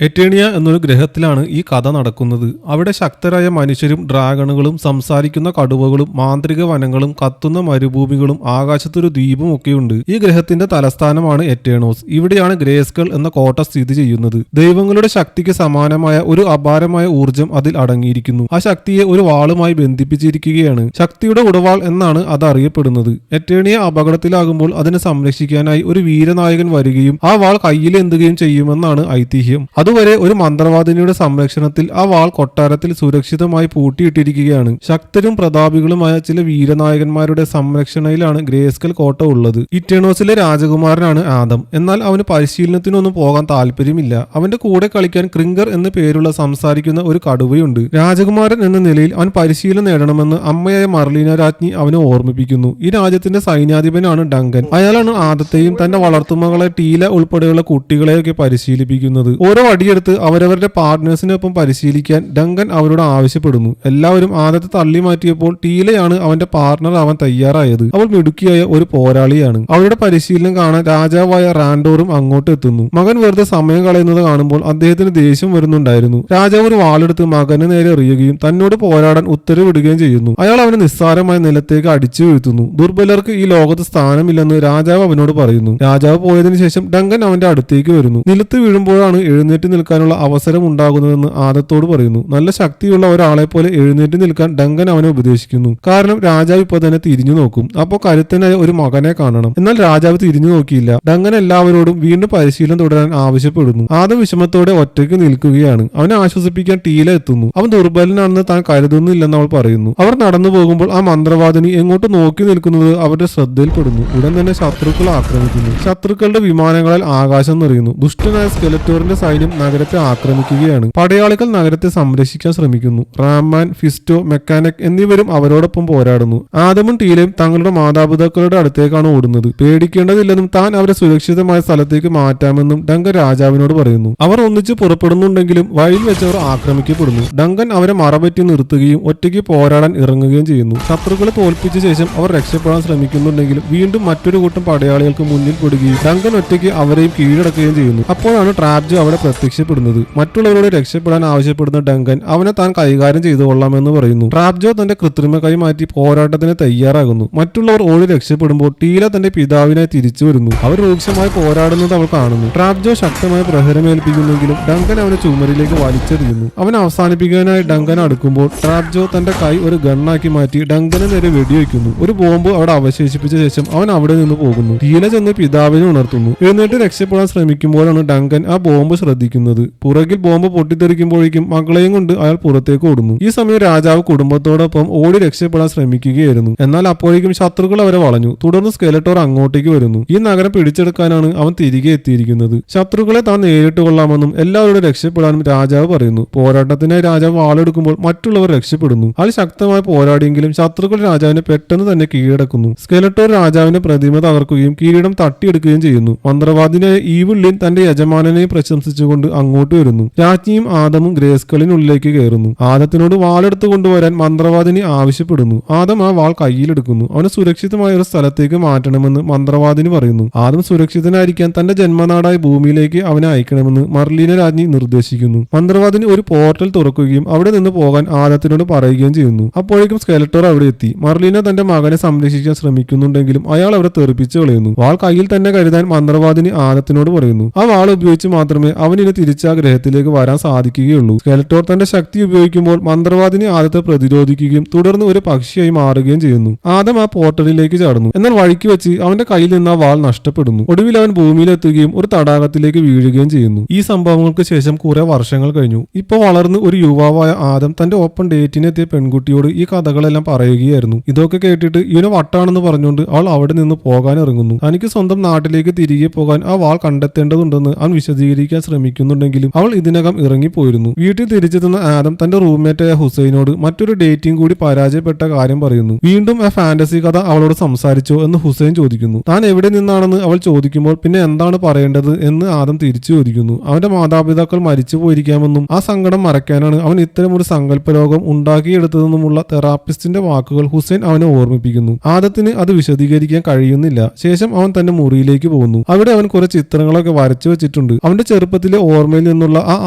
എറ്റേണിയ എന്നൊരു ഗ്രഹത്തിലാണ് ഈ കഥ നടക്കുന്നത്. അവിടെ ശക്തരായ മനുഷ്യരും ഡ്രാഗണുകളും സംസാരിക്കുന്ന കടുവകളും മാന്ത്രിക വനങ്ങളും കത്തുന്ന മരുഭൂമികളും ആകാശത്തൊരു ദ്വീപും ഒക്കെയുണ്ട്. ഈ ഗ്രഹത്തിന്റെ തലസ്ഥാനമാണ് എറ്റേണോസ്. ഇവിടെയാണ് ഗ്രേസ്കൾ എന്ന കോട്ട സ്ഥിതി ചെയ്യുന്നത്. ദൈവങ്ങളുടെ ശക്തിക്ക് സമാനമായ ഒരു അപാരമായ ഊർജം അതിൽ അടങ്ങിയിരിക്കുന്നു. ആ ശക്തിയെ ഒരു വാളുമായി ബന്ധിപ്പിച്ചിരിക്കുകയാണ്. ശക്തിയുടെ ഉടവാൾ എന്നാണ് അത് അറിയപ്പെടുന്നത്. എറ്റേണിയ അപകടത്തിലാകുമ്പോൾ അതിനെ സംരക്ഷിക്കാനായി ഒരു വീരനായകൻ വരികയും ആ വാൾ കയ്യിലേന്തുകയും ചെയ്യുമെന്നാണ് ഐതിഹ്യം. അതുവരെ ഒരു മന്ത്രവാദിനിയുടെ സംരക്ഷണത്തിൽ ആ വാൾ കൊട്ടാരത്തിൽ സുരക്ഷിതമായി പൂട്ടിയിട്ടിരിക്കുകയാണ്. ശക്തരും പ്രതാപികളുമായ ചില വീരനായകന്മാരുടെ സംരക്ഷണയിലാണ് ഗ്രേസ്കൽ കോട്ട ഉള്ളത്. ഇറ്റേണോസിലെ രാജകുമാരനാണ് ആദം. എന്നാൽ അവന് പരിശീലനത്തിനൊന്നും പോകാൻ താല്പര്യമില്ല. അവന്റെ കൂടെ കളിക്കാൻ ക്രിങ്കർ എന്ന പേരുള്ള സംസാരിക്കുന്ന ഒരു കടുവയുണ്ട്. രാജകുമാരൻ എന്ന നിലയിൽ അവൻ പരിശീലനം നേടണമെന്ന് അമ്മയായ മർലീന രാജ്ഞി അവനെ ഓർമ്മിപ്പിക്കുന്നു. ഈ രാജ്യത്തിന്റെ സൈന്യാധിപനാണ് ഡങ്കൻ. അയാളാണ് ആദത്തെയും തന്റെ വളർത്തുമകളെ ടീല ഉൾപ്പെടെയുള്ള കുട്ടികളെയൊക്കെ പരിശീലിപ്പിക്കുന്നത്. ഓരോ അടിയെടുത്ത് അവരവരുടെ പാർട്ട്നേഴ്സിനൊപ്പം പരിശീലിക്കാൻ ഡങ്കൻ അവരോട് ആവശ്യപ്പെടുന്നു. എല്ലാവരും ആദത്തെ തള്ളി മാറ്റിയപ്പോൾ ടീലയാണ് അവന്റെ പാർട്ണർ ആവാൻ തയ്യാറായത്. അവൾ മിടുക്കിയായ ഒരു പോരാളിയാണ്. അവരുടെ പരിശീലനം കാണാൻ രാജാവായ റാൻഡോറും അങ്ങോട്ട് എത്തുന്നു. മകൻ വെറുതെ സമയം കളയുന്നത് കാണുമ്പോൾ അദ്ദേഹത്തിന് ദേഷ്യം വരുന്നുണ്ടായിരുന്നു. രാജാവ് ഒരു വാളെടുത്ത് മകന് നേരെ എറിയുകയും തന്നോട് പോരാടാൻ ഉത്തരവിടുകയും ചെയ്യുന്നു. അയാൾ അവനെ നിസ്സാരമായ നിലത്തേക്ക് അടിച്ചു വീഴ്ത്തുന്നു. ദുർബലർക്ക് ഈ ലോകത്ത് സ്ഥാനമില്ലെന്ന് രാജാവ് അവനോട് പറയുന്നു. രാജാവ് പോയതിനു ശേഷം ഡങ്കൻ അവന്റെ അടുത്തേക്ക് വരുന്നു. നിലത്ത് വീഴുമ്പോഴാണ് എഴുന്നേറ്റ് നിൽക്കാനുള്ള അവസരം ഉണ്ടാകുന്നതെന്ന് ആദത്തോട് പറയുന്നു. നല്ല ശക്തിയുള്ള ഒരാളെ പോലെ എഴുന്നേറ്റ് നിൽക്കാൻ ഡങ്കൻ അവനെ ഉപദേശിക്കുന്നു. കാരണം രാജാവ് ഇപ്പൊ തന്നെ തിരിഞ്ഞു നോക്കും. അപ്പോൾ കരുത്തനായ ഒരു മകനെ കാണണം. എന്നാൽ രാജാവ് തിരിഞ്ഞു നോക്കിയില്ല. ഡങ്കൻ എല്ലാവരോടും വീണ്ടും പരിശീലനം തുടരാൻ ആവശ്യപ്പെടുന്നു. ആദം വിഷമത്തോടെ ഒറ്റയ്ക്ക് നിൽക്കുകയാണ്. അവനെ ആശ്വസിപ്പിക്കാൻ ടീല എത്തുന്നു. അവൻ ദുർബലനാണെന്ന് താൻ കരുതുന്നില്ലെന്ന് അവൾ പറയുന്നു. അവർ നടന്നു പോകുമ്പോൾ ആ മന്ത്രവാദിനി എങ്ങോട്ട് നോക്കി നിൽക്കുന്നത് അവരുടെ ശ്രദ്ധയിൽപ്പെടുന്നു. ഉടൻ തന്നെ ശത്രുക്കൾ ആക്രമിക്കുന്നു. ശത്രുക്കളുടെ വിമാനങ്ങളാൽ ആകാശം നിറയുന്നു. ദുഷ്ടനായ സ്കെലറ്റോറിന്റെ സൈന്യം നഗരത്തെ ആക്രമിക്കുകയാണ്. പടയാളികൾ നഗരത്തെ സംരക്ഷിക്കാൻ ശ്രമിക്കുന്നു. റാംമാൻ, ഫിസ്റ്റോ, മെക്കാനിക് എന്നിവരും അവരോടൊപ്പം പോരാടുന്നു. ആദമും ടീലയും തങ്ങളുടെ മാതാപിതാക്കളുടെ അടുത്തേക്കാണ് ഓടുന്നത്. പേടിക്കേണ്ടതില്ലെന്നും താൻ അവരെ സുരക്ഷിതമായ സ്ഥലത്തേക്ക് മാറ്റാമെന്നും ഡങ്കൻ രാജാവിനോട് പറയുന്നു. അവർ ഒന്നിച്ച് പുറപ്പെടുന്നുണ്ടെങ്കിലും വഴിയിൽ വെച്ചവർ ആക്രമിക്കപ്പെടുന്നു. ഡങ്കൻ അവരെ മറപറ്റി നിർത്തുകയും ഒറ്റയ്ക്ക് പോരാടാൻ ഇറങ്ങുകയും ചെയ്യുന്നു. ശത്രുക്കളെ തോൽപ്പിച്ച ശേഷം അവർ രക്ഷപ്പെടാൻ ശ്രമിക്കുന്നുണ്ടെങ്കിലും വീണ്ടും മറ്റൊരു കൂട്ടം പടയാളികൾക്ക് മുന്നിൽ പെടുകയും ഡങ്കൻ ഒറ്റയ്ക്ക് അവരെയും കീഴടക്കുകയും ചെയ്യുന്നു. അപ്പോഴാണ് ട്രാപ്ജോ അവിടെ പ്രത്യക്ഷപ്പെടുന്നത്. മറ്റുള്ളവരോട് രക്ഷപ്പെടാൻ ആവശ്യപ്പെടുന്ന ഡങ്കൻ അവനെ താൻ കൈകാര്യം ചെയ്തു കൊള്ളാമെന്ന് പറയുന്നു. ട്രാപ്ജോ തന്റെ കൃത്രിമ കൈ മാറ്റി പോരാട്ടത്തിന് തയ്യാറാകുന്നു. മറ്റുള്ളവർ ഓടി രക്ഷപ്പെടുമ്പോൾ ടീല തന്റെ പിതാവിനായി തിരിച്ചു വരുന്നു. അവർ രൂക്ഷമായി പോരാടുന്നത് അവൾ കാണുന്നു. ട്രാപ്ജോ ശക്തമായി പ്രഹരമേൽപ്പിക്കുന്നെങ്കിലും ഡങ്കൻ അവനെ ചുമരിലേക്ക് വലിച്ചെറിയുന്നു. അവൻ അവസാനിപ്പിക്കാനായി ഡങ്കൻ അടുക്കുമ്പോൾ ട്രാപ്ജോ തന്റെ കൈ ഒരു ഗണ്ണാക്കി മാറ്റി ഡങ്കന് നേരെ വെടിവെക്കുന്നു. ഒരു ബോംബ് അവിടെ അവശേഷിപ്പിച്ച ശേഷം അവൻ അവിടെ നിന്ന് പോകുന്നു. ടീല ചെന്ന് പിതാവിനെ ഉണർത്തുന്നു. എഴുന്നേറ്റ് രക്ഷപ്പെടാൻ ശ്രമിക്കുമ്പോഴാണ് ഡങ്കൻ ആ ബോംബ് ശ്രദ്ധിക്കുന്നത്. പുറകിൽ ബോംബ് പൊട്ടിത്തെറിക്കുമ്പോഴേക്കും മകളെയും കൊണ്ട് അയാൾ പുറത്തേക്ക് ഓടുന്നു. ഈ സമയം രാജാവ് കുടുംബത്തോടൊപ്പം ഓടി രക്ഷപ്പെടാൻ ശ്രമിക്കുകയായിരുന്നു. എന്നാൽ അപ്പോഴേക്കും ശത്രുക്കൾ അവരെ വളഞ്ഞു. തുടർന്ന് സ്കെലറ്റോർ അങ്ങോട്ടേക്ക് വരുന്നു. ഈ നഗരം പിടിച്ചെടുക്കാനാണ് അവൻ തിരികെ എത്തിയിരിക്കുന്നത്. ശത്രുക്കളെ താൻ നേരിട്ട് കൊള്ളാമെന്നും എല്ലാവരോടും രക്ഷപ്പെടാനും രാജാവ് പറയുന്നു. പോരാട്ടത്തിനായി രാജാവ് വാളെടുക്കുമ്പോൾ മറ്റുള്ളവർ രക്ഷപ്പെടുന്നു. അയാൾ ശക്തമായി പോരാടിയെങ്കിലും ശത്രുക്കൾ രാജാവിനെ പെട്ടെന്ന് തന്നെ കീഴടക്കുന്നു. സ്കെലറ്റോർ രാജാവിന്റെ പ്രതിമ തകർക്കുകയും കിരീടം തട്ടിയെടുക്കുകയും ചെയ്യുന്നു. മന്ത്രവാദിനായ ഈവിളിൻ തന്റെ യജമാനനെ പ്രശംസിച്ചുകൊണ്ട് അങ്ങോട്ട് വരുന്നു. രാജ്ഞിയും ആദമും ഗ്രേസ്കളിനുള്ളിലേക്ക് കയറുന്നു. ആദത്തിനോട് വാളെടുത്ത് കൊണ്ടുവരാൻ മന്ത്രവാദിനി ആവശ്യപ്പെടുന്നു. ആദം ആ വാൾ കയ്യിലെടുക്കുന്നു. അവനെ സുരക്ഷിതമായ ഒരു സ്ഥലത്തേക്ക് മാറ്റണമെന്ന് മന്ത്രവാദിനി പറയുന്നു. ആദം സുരക്ഷിതനായിരിക്കാൻ തന്റെ ജന്മനാടായ ഭൂമിയിലേക്ക് അവനെ അയക്കണമെന്ന് മർലീന രാജ്ഞി നിർദ്ദേശിക്കുന്നു. മന്ത്രവാദിനി ഒരു പോർട്ടൽ തുറക്കുകയും അവിടെ നിന്ന് പോകാൻ ആദത്തിനോട് പറയുകയും ചെയ്യുന്നു. അപ്പോഴേക്കും സ്കെലറ്റോർ അവിടെ എത്തി. മർലീന തന്റെ മകനെ സംരക്ഷിക്കാൻ ശ്രമിക്കുന്നുണ്ടെങ്കിലും അയാൾ അവരെ തെറിപ്പിച്ചു കളയുന്നു. വാൾ കയ്യിൽ തന്നെ കരുതാൻ മന്ത്രവാദിനി ആദത്തിനോട് പറയുന്നു. ആ വാൾ ഉപയോഗിച്ച് മാത്രമേ അവനിന് തിരിച്ച് ആ ഗ്രഹത്തിലേക്ക് വരാൻ സാധിക്കുകയുള്ളൂ. സ്കെലറ്റോർ തന്റെ ശക്തി ഉപയോഗിക്കുമ്പോൾ മന്ത്രവാദിനി ആദത്തെ പ്രതിരോധിക്കുകയും തുടർന്ന് ഒരു പക്ഷിയായി മാറുകയും ചെയ്യുന്നു. ആദം ആ പോർട്ടലിലേക്ക് ചാടുന്നു. എന്നാൽ വഴിക്ക് വെച്ച് അവന്റെ കയ്യിൽ നിന്ന് ആ വാൾ നഷ്ടപ്പെടുന്നു. ഒടുവിൽ അവൻ ഭൂമിയിലെത്തുകയും ഒരു തടാകത്തിലേക്ക് വീഴുകയും ചെയ്യുന്നു. ഈ സംഭവങ്ങൾക്ക് ശേഷം കുറെ വർഷങ്ങൾ കഴിഞ്ഞു. ഇപ്പോൾ വളർന്ന് ഒരു യുവാവായ ആദം തന്റെ ഒപ്പം ഡേറ്റിനെത്തിയ പെൺകുട്ടിയോട് ഈ കഥകളെല്ലാം പറയുകയായിരുന്നു. ഇതൊക്കെ കേട്ടിട്ട് ഇവന് വട്ടാണെന്ന് പറഞ്ഞുകൊണ്ട് അവൾ അവിടെ നിന്ന് പോകാൻ ഇറങ്ങുന്നു. തനിക്ക് സ്വന്തം നാട്ടിലേക്ക് തിരികെ പോകാൻ ആ വാൾ കണ്ടെത്തേണ്ടതുണ്ടെന്ന് അവൻ വിശദീകരിക്കാൻ ശ്രമിക്കുന്നുണ്ടെങ്കിലും അവൾ ഇതിനകം ഇറങ്ങിപ്പോയിരുന്നു. വീട്ടിൽ തിരിച്ചെത്തുന്ന ആദം തന്റെ റൂംമേറ്റായ ഹുസൈനോട് മറ്റൊരു ഡേറ്റിംഗ് കൂടി പരാജയപ്പെട്ട കാര്യം പറയുന്നു. വീണ്ടും ആ ഫാന്റസി കഥ അവളോട് സംസാരിച്ചോ എന്ന് ഹുസൈൻ ചോദിക്കുന്നു. താൻ എവിടെ നിന്നാണെന്ന് അവൾ ചോദിക്കുമ്പോൾ പിന്നെ എന്താണ് പറയേണ്ടത് എന്ന് ആദം തിരിച്ചു ചോദിക്കുന്നു. അവന്റെ മാതാപിതാക്കൾ മരിച്ചു പോയിരിക്കാമെന്നും ആ സങ്കടം മറയ്ക്കാനാണ് അവൻ ഇത്തരമൊരു സങ്കല്പലോകം ഉണ്ടാക്കിയെടുത്തതെന്നുമുള്ള തെറാപ്പിസ്റ്റിന്റെ വാക്കുകൾ ഹുസൈൻ അവനെ ഓർമ്മിപ്പിക്കുന്നു. ആദത്തിന് അത് വിശദീകരിക്കാൻ കഴിയുന്നില്ല. ശേഷം അവൻ തന്റെ മുറിയിലേക്ക് പോകുന്നു. അവിടെ അവൻ കുറെ ചിത്രങ്ങളൊക്കെ വരച്ചു വെച്ചിട്ടുണ്ട്. അവന്റെ ചെറുപ്പത്തിലെ ഓർമ്മയിൽ നിന്നുള്ള ആ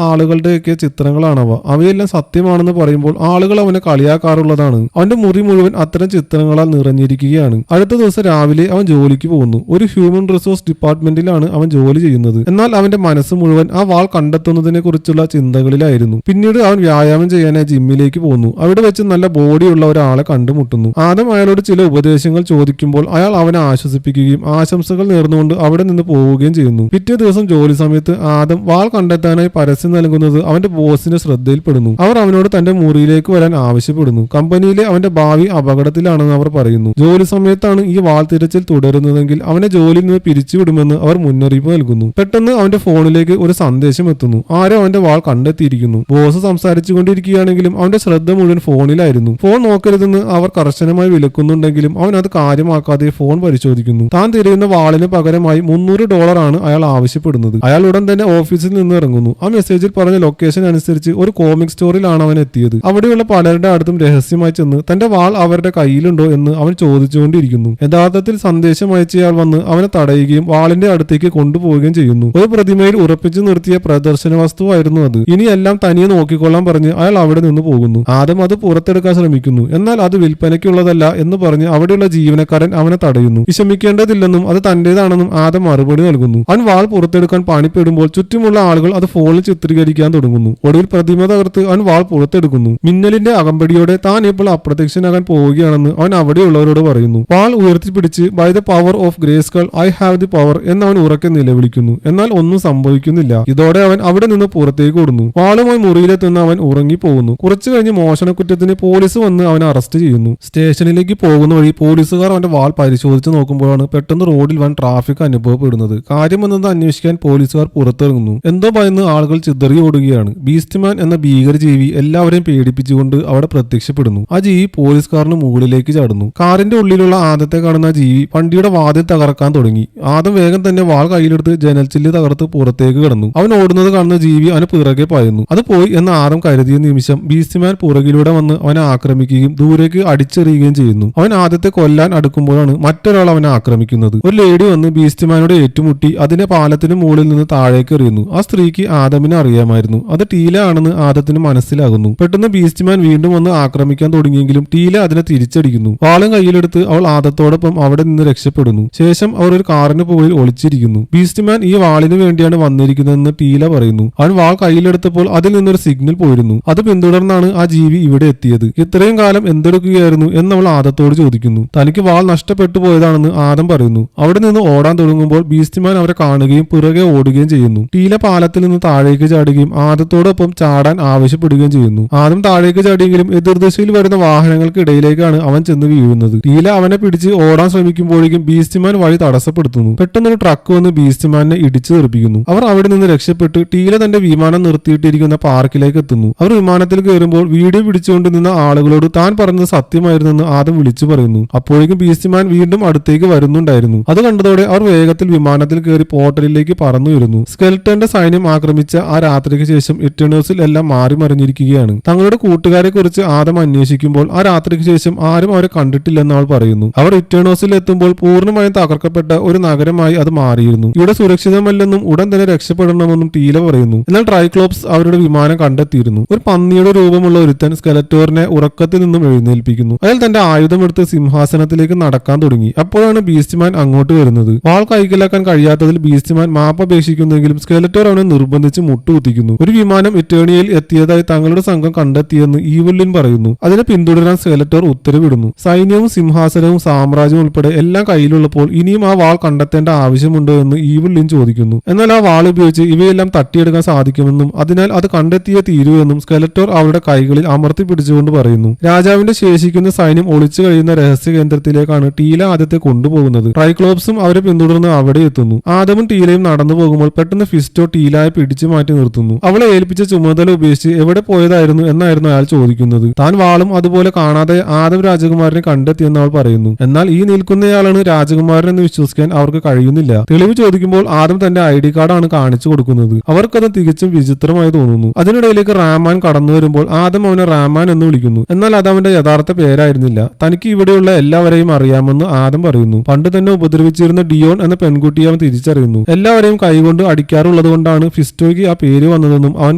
ആളുകളുടെയൊക്കെ ചിത്രങ്ങളാണവ. അവയെല്ലാം സത്യമാണെന്ന് പറയുമ്പോൾ ആളുകൾ അവനെ കളിയാക്കാറുള്ളതാണ്. അവന്റെ മുറി മുഴുവൻ അത്തരം ചിത്രങ്ങളാൽ നിറഞ്ഞിരിക്കുകയാണ്. അടുത്ത ദിവസം രാവിലെ അവൻ ജോലിക്ക് പോകുന്നു. ഒരു ഹ്യൂമൻ റിസോഴ്സ് ഡിപ്പാർട്ട്മെന്റിലാണ് അവൻ ജോലി ചെയ്യുന്നത്. എന്നാൽ അവന്റെ മനസ്സ് മുഴുവൻ ആ വാൾ കണ്ടെത്തുന്നതിനെ കുറിച്ചുള്ള ചിന്തകളിലായിരുന്നു. പിന്നീട് അവൻ വ്യായാമം ചെയ്യാനായി ജിമ്മിലേക്ക് പോകുന്നു. അവിടെ വെച്ച് നല്ല ബോഡിയുള്ള ഒരാളെ കണ്ടുമുട്ടുന്നു. ആദം അയാളോട് ചില ഉപദേശങ്ങൾ ചോദിക്കുമ്പോൾ അയാൾ അവനെ ആശ്വസിപ്പിക്കുകയും ആശംസകൾ നേർന്നുകൊണ്ട് അവിടെ നിന്ന് പോവുകയും ചെയ്യുന്നു. പിറ്റേ ദിവസം ജോലി സമയത്ത് ആദം വാൾ കണ്ടെത്താനായി പരസ്യം നൽകുന്നത് അവന്റെ ബോസിന്റെ ശ്രദ്ധയിൽപ്പെടുന്നു. അവർ അവനോട് തന്റെ മുറിയിലേക്ക് വരാൻ ആവശ്യപ്പെടുന്നു. കമ്പനിയിലെ അവന്റെ ഭാവി അപകടത്തിലാണെന്ന് അവർ പറയുന്നു. ജോലി സമയത്താണ് ഈ വാൾ തിരച്ചിൽ തുടരുന്നതെങ്കിൽ അവനെ ജോലിയിൽ നിന്ന് പിരിച്ചുവിടുമെന്ന് അവർ മുന്നറിയിപ്പ് നൽകുന്നു. പെട്ടെന്ന് അവന്റെ ഫോണിലേക്ക് ഒരു സന്ദേശം എത്തുന്നു. ആരോ അവന്റെ വാൾ കണ്ടെത്തിയിരിക്കുന്നു. ബോസ് സംസാരിച്ചുകൊണ്ടിരിക്കുകയാണെങ്കിലും അവന്റെ ശ്രദ്ധ മുഴുവൻ ഫോണിലായിരുന്നു. ഫോൺ നോക്കരുതെന്ന് അവർ കർശനമായി വിലക്കുന്നുണ്ടെങ്കിലും അവൻ അത് കാര്യമാക്കാതെ ഫോൺ പരിശോധിക്കുന്നു. താൻ തിരയുന്ന വാളിന് പകരമായി $300 ആണ് അയാൾ ആവശ്യപ്പെടുന്നത്. അയാൾ ഉടൻ തന്നെ ഓഫീസിൽ നിന്ന് ഇറങ്ങുന്നു. ആ മെസ്സേജിൽ പറഞ്ഞ ലൊക്കേഷൻ അനുസരിച്ച് ഒരു കോമിക് സ്റ്റോറിലാണ് അവൻ എത്തിയത്. അവിടെയുള്ള പലരുടെ അടുത്തും രഹസ്യമായി ചെന്ന് തന്റെ വാൾ അവരുടെ കയ്യിലുണ്ടോ എന്ന് അവൻ ചോദിച്ചുകൊണ്ടിരിക്കുന്നു. യഥാർത്ഥത്തിൽ സന്ദേശം അയച്ചയാൾ വന്ന് അവനെ തടയുകയും വാളിന്റെ അടുത്തേക്ക് കൊണ്ടുപോവുകയും ചെയ്യുന്നു. ഒരു പ്രതിമയിൽ ഉറപ്പിച്ചു നിർത്തിയ പ്രദർശന വസ്തുവായിരുന്നു അത്. ഇനി എല്ലാം തനിയെ നോക്കിക്കൊള്ളാൻ പറഞ്ഞ് അയാൾ അവിടെ നിന്ന് പോകുന്നു. ആദം അത് പുറത്തെടുക്കാൻ ശ്രമിക്കുന്നു. എന്നാൽ അത് വിൽപ്പനയ്ക്കുള്ളതല്ല എന്ന് പറഞ്ഞ് അവിടെയുള്ള ജീവനക്കാരൻ അവനെ തടയുന്നു. വിഷമിക്കേണ്ടതില്ലെന്നും അത് തന്റേതാണെന്നും ആദം മറുപടി നൽകുന്നു. അവൻ വാൾ പുറത്തെടുക്കാൻ പണിപ്പെടുമ്പോൾ ചുറ്റുമുള്ള ആളുകൾ അത് ഫോണിൽ ചിത്രീകരിക്കാൻ തുടങ്ങുന്നു. ഒടുവിൽ പ്രതിമ തകർത്ത് അവൻ വാൾ പുറത്തെടുക്കുന്നു. മിന്നലിന്റെ അകമ്പടിയോടെ താൻ ഇപ്പോൾ അപ്രത്യക്ഷനാകാൻ പോവുകയാണെന്ന് അവൻ അവിടെയുള്ളവരോട് പറയുന്നു. വാൾ ഉയർത്തിപ്പിടിച്ച് by the power of Grayskull I have the power എന്ന് അവൻ ഉറക്കെ നിലവിളിക്കുന്നു. എന്നാൽ ഒന്നും സംഭവിക്കുന്നില്ല. ഇതോടെ അവൻ അവിടെ നിന്ന് പുറത്തേക്ക് ഓടുന്നു. വാളുമായി മുറിയിലെത്തുന്ന അവൻ ഉറങ്ങിപ്പോകുന്നു. കുറച്ചു കഴിഞ്ഞ് മോഷണക്കുറ്റത്തിന് പോലീസ് വന്ന് അവനെ അറസ്റ്റ് ചെയ്യുന്നു. സ്റ്റേഷനിലേക്ക് പോകുന്ന വഴി പോലീസുകാർ അവന്റെ വാൾ പരിശോധിച്ച് നോക്കുമ്പോഴാണ് പെട്ടെന്ന് റോഡിൽ വൻ ട്രാഫിക് അനുഭവപ്പെടുന്നത്. കാര്യമെന്നത് അന്വേഷിക്കാൻ പോലീസുകാർ പുറത്തിറങ്ങുന്നു. എന്തോ ഭയന്ന് ആളുകൾ ചിതറി ഓടുകയാണ്. ബീസ്റ്റ്മാൻ എന്ന ഭീകരജീവി എല്ലാവരെയും പേടിപ്പിച്ചുകൊണ്ട് അവിടെ പ്രത്യക്ഷപ്പെടുന്നു. ആ ജീവി പോലീസുകാരന് മുകളിലേക്ക് ചാടുന്നു. കാറിന്റെ ഉള്ളിലുള്ള ആദത്തെ കാണുന്ന ജീവി വണ്ടിയുടെ വാതിൽ തകർക്കാൻ തുടങ്ങി. ആദം വേഗം തന്നെ വാൾ കയ്യിലെടുത്ത് ജനൽച്ചില്ല് തകർത്ത് പുറത്തേക്ക് കടന്നു. അവൻ ഓടുന്നത് കാണുന്ന ജീവി അവന് പിറകെ പായുന്നു. അത് പോയി എന്ന് ആദം കരുതിയ നിമിഷം ബീസ്റ്റ്മാൻ പുറകിലൂടെ വന്ന് അവനെ ആക്രമിക്കുകയും ദൂരേക്ക് അടിച്ചെറിയുകയും ചെയ്യുന്നു. അവൻ ആദ്യത്തെ കൊല്ലാൻ അടുക്കുമ്പോഴാണ് മറ്റൊരാൾ അവനെ ആക്രമിക്കുന്നത്. ഒരു ലേഡി വന്ന് ബീസ്റ്റ്മാനോട് ഏറ്റുമുട്ടി അതിനെ പാലത്തിന് മുകളിൽ നിന്ന് താഴേക്ക് എറിയുന്നു. ആ സ്ത്രീക്ക് ആദമിനെ അറിയാമായിരുന്നു. അത് ടീല ആണെന്ന് ആദത്തിന് മനസ്സിലാകുന്നു. പെട്ടെന്ന് ബീസ്റ്റ്മാൻ വീണ്ടും വന്ന് ആക്രമിക്കാൻ തുടങ്ങിയെങ്കിലും ടീല അതിനെ തിരിച്ചടിക്കുന്നു. വാളും കയ്യിലെടുത്ത് അവൾ ആദത്തോടൊപ്പം അവിടെ നിന്ന് രക്ഷപ്പെടുന്നു. ശേഷം അവർ ഒരു കാറിന് മുകളിൽ ഒളിച്ചിരിക്കുന്നു. ബീസ്റ്റ്മാൻ ഈ വാളിന് വേണ്ടിയാണ് വന്നിരിക്കുന്നതെന്ന് ടീല പറയുന്നു. അവൻ വാൾ കയ്യിലെടുത്തപ്പോൾ അതിൽ നിന്നൊരു സിഗ്നൽ പോയിരുന്നു. അത് പിന്തുടർന്നാണ് ആ ജീവി ഇവിടെ എത്തിയത്. ഇത്രയും കാലം എന്തെടുക്കുകയായിരുന്നു എന്ന് അവൾ ആദത്തോട് ചോദിക്കുന്നു. തനിക്ക് വാൾ നഷ്ടപ്പെട്ടു പോയതാണെന്ന് ആദം പറയുന്നു. അവിടെ നിന്ന് ഓടാൻ തുടങ്ങുമ്പോൾ ബീസ്റ്റ്മാൻ അവരെ കാണുകയും പിറകെ ഓടുകയും ചെയ്യുന്നു. ടീല പാലത്തിൽ നിന്ന് താഴേക്ക് ചാടുകയും ആദത്തോടൊപ്പം ചാടാൻ ആവശ്യപ്പെടുകയും ചെയ്യുന്നു. ആദം താഴേക്ക് ചാടിയെങ്കിലും എതിർദിശയിൽ വരുന്ന വാഹനങ്ങൾക്കിടയിലേക്കാണ് അവൻ ചെന്ന് വീഴുന്നത്. ടീല അവനെ പിടിച്ച് ഓടാൻ ശ്രമിക്കുമ്പോഴേക്കും ബീസ്റ്റ്മാൻ വഴി തടസ്സപ്പെടുത്തുന്നു. പെട്ടെന്നൊരു ട്രക്ക് വന്ന് ബീസ്റ്റ്മാനെ ഇടിച്ചു തെറിപ്പിക്കുന്നു. അവർ അവിടെ നിന്ന് രക്ഷപ്പെട്ട് ടീല തന്റെ വിമാനം നിർത്തിയിട്ടിരിക്കുന്ന പാർക്കിലേക്ക് എത്തുന്നു. അവർ വിമാനത്തിൽ കയറുമ്പോൾ വീഡിയോ പിടിച്ചുകൊണ്ട് നിന്ന ആളുകളോട് താൻ പറഞ്ഞത് സത്യമായിരുന്നെന്ന് ആദം വിളിച്ചു പറയുന്നു. അപ്പോഴേക്കും ബീസ്റ്റ്മാൻ വീണ്ടും അടുത്തേക്ക് വരുന്നുണ്ടായിരുന്നു. അത് കണ്ടതോടെ അവർ വേഗത്തിൽ വിമാനത്തിൽ കയറി പോർട്ടലിലേക്ക് പറന്നു വരുന്നു. സ്കെൽട്ടന്റെ സൈന്യം ആക്രമിച്ച ആ രാത്രിക്ക് ശേഷം ഇറ്റേണേഴ്സിൽ എല്ലാം മാറി മറിഞ്ഞിരിക്കുകയാണ്. തങ്ങളുടെ കൂട്ടുകാരെ കുറിച്ച് ആദം അന്വേഷിക്കുമ്പോൾ ആ രാത്രിക്ക് ശേഷം ആരും അവരെ കണ്ടിട്ടില്ലെന്ന് അവൾ പറയുന്നു. അവർ ഇറ്റേണേഴ്സിൽ എത്തുമ്പോൾ പൂർണ്ണമായും തകർക്കപ്പെട്ട ഒരു നഗരമായി അത് മാറിയിരുന്നു. ഇവിടെ സുരക്ഷിതമല്ലെന്നും ഉടൻ തന്നെ രക്ഷപ്പെടണമെന്നും ടീല പറയുന്നു. എന്നാൽ ട്രൈക്ലോപ്സ് അവരുടെ വിമാനം കണ്ടെത്തിയിരുന്നു. ഒരു പന്നിയുടെ രൂപമുള്ള ഒരുത്തൻ സ്കെലറ്റോറിനെ ഉറക്കത്തിൽ നിന്നും എഴുന്നേൽപ്പിക്കുന്നു. അയാൾ തന്റെ ആയുധമെടുത്ത് സിംഹാസനത്തിലേക്ക് നടക്കാൻ തുടങ്ങി. അപ്പോഴാണ് ബീസ്റ്റ്മാൻ അങ്ങോട്ട് വരുന്നത്. വാൾ കൈക്കലാക്കാൻ കഴിയാത്തതിൽ ബീസ്റ്റ്മാൻ മാപ്പ് അപേക്ഷിക്കുന്നെങ്കിലും സ്കെലറ്റോർ അവനെ നിർബന്ധിച്ച് മുട്ടുകുത്തിക്കുന്നു. ഒരു വിമാനം ഇറ്റേണിയയിൽ എത്തിയതായി തങ്ങളുടെ സംഘം കണ്ടെത്തിയെന്ന് ഈവിലിൻ പറയുന്നു. അതിനെ പിന്തുടരാൻ സ്കെലറ്റോർ ഉത്തരവിടുന്നു. സൈന്യവും സിംഹാസനവും സാമ്രാജ്യവും ഉൾപ്പെടെ എല്ലാം കയ്യിലുള്ളപ്പോൾ ഇനിയും ആ വാൾ കണ്ടെത്തേണ്ട ആവശ്യമുണ്ടോ എന്ന് ഈവിലിൻ ചോദിക്കുന്നു. എന്നാൽ ആ വാൾ ഉപയോഗിച്ച് ഇവയെല്ലാം തട്ടിയെടുക്കാൻ സാധിക്കുമെന്നും അതിനാൽ അത് കണ്ടെത്തിയേ തീരുവെന്നും സ്കെലറ്റോർ അവരുടെ കൈകളിൽ അമർത്തി പിടിച്ചുകൊണ്ട് പറയുന്നു. രാജാവിന്റെ ശേഷിക്കുന്ന സൈന്യം ഒളിച്ചു കഴിയുന്ന രഹസ്യ കേന്ദ്രത്തിലേക്കാണ് ടീല ആദ്യത്തെ കൊണ്ടുപോകുന്നത്. ട്രൈക്ലോപ്സും അവരെ പിന്തുടർന്ന് അവിടെ എത്തുന്നു. ആദമും ടീലയും നടന്നു പോകുമ്പോൾ പെട്ടെന്ന് ഫിസ്റ്റോ ടീലയെ പിടിച്ചു മാറ്റി നിർത്തുന്നു. അവളെ ഏൽപ്പിച്ച ചുമതല ഉപേക്ഷിച്ച് എവിടെ പോയതായിരുന്നു എന്നായിരുന്നു അയാൾ ചോദിക്കുന്നത്. താൻ വാളും അതുപോലെ കാണാതെ ആദം രാജകുമാരനെ കണ്ടെത്തിയെന്ന് അവൾ പറയുന്നു. എന്നാൽ ഈ നിൽക്കുന്നയാളാണ് രാജകുമാരനെന്ന് വിശ്വസിക്കാൻ അവർക്ക് കഴിയുന്നില്ല. തെളിവ് ചോദിക്കുമ്പോൾ ആദം തന്റെ ID കാർഡാണ് കാണിച്ചു കൊടുക്കുന്നത്. അവർക്കത് തികച്ചും വിചിത്രമായി തോന്നുന്നു. അതിനിടയിലേക്ക് റാമാൻ കടന്നു വരുമ്പോൾ ആദം അവനെ റാമാൻ എന്ന് വിളിക്കുന്നു. എന്നാൽ അത് അവന്റെ യഥാർത്ഥ പേരായിരുന്നില്ല. തനിക്ക് ഇവിടെയുള്ള എല്ലാവരെയും അറിയാമെന്ന് ആദം പറയുന്നു. പണ്ട് തന്നെ ഉപദ്രവിച്ചിരുന്ന ഡിയോൺ എന്ന പെൺകുട്ടിയെ അവൻ തിരിച്ചറിയുന്നു. എല്ലാവരെയും കൈകൊണ്ട് അടിക്കാറുള്ളത് കൊണ്ടാണ് കൊണ്ടാണ് ഫിസ്റ്റോയ്ക്ക് ആ പേര് വന്നതെന്നും അവൻ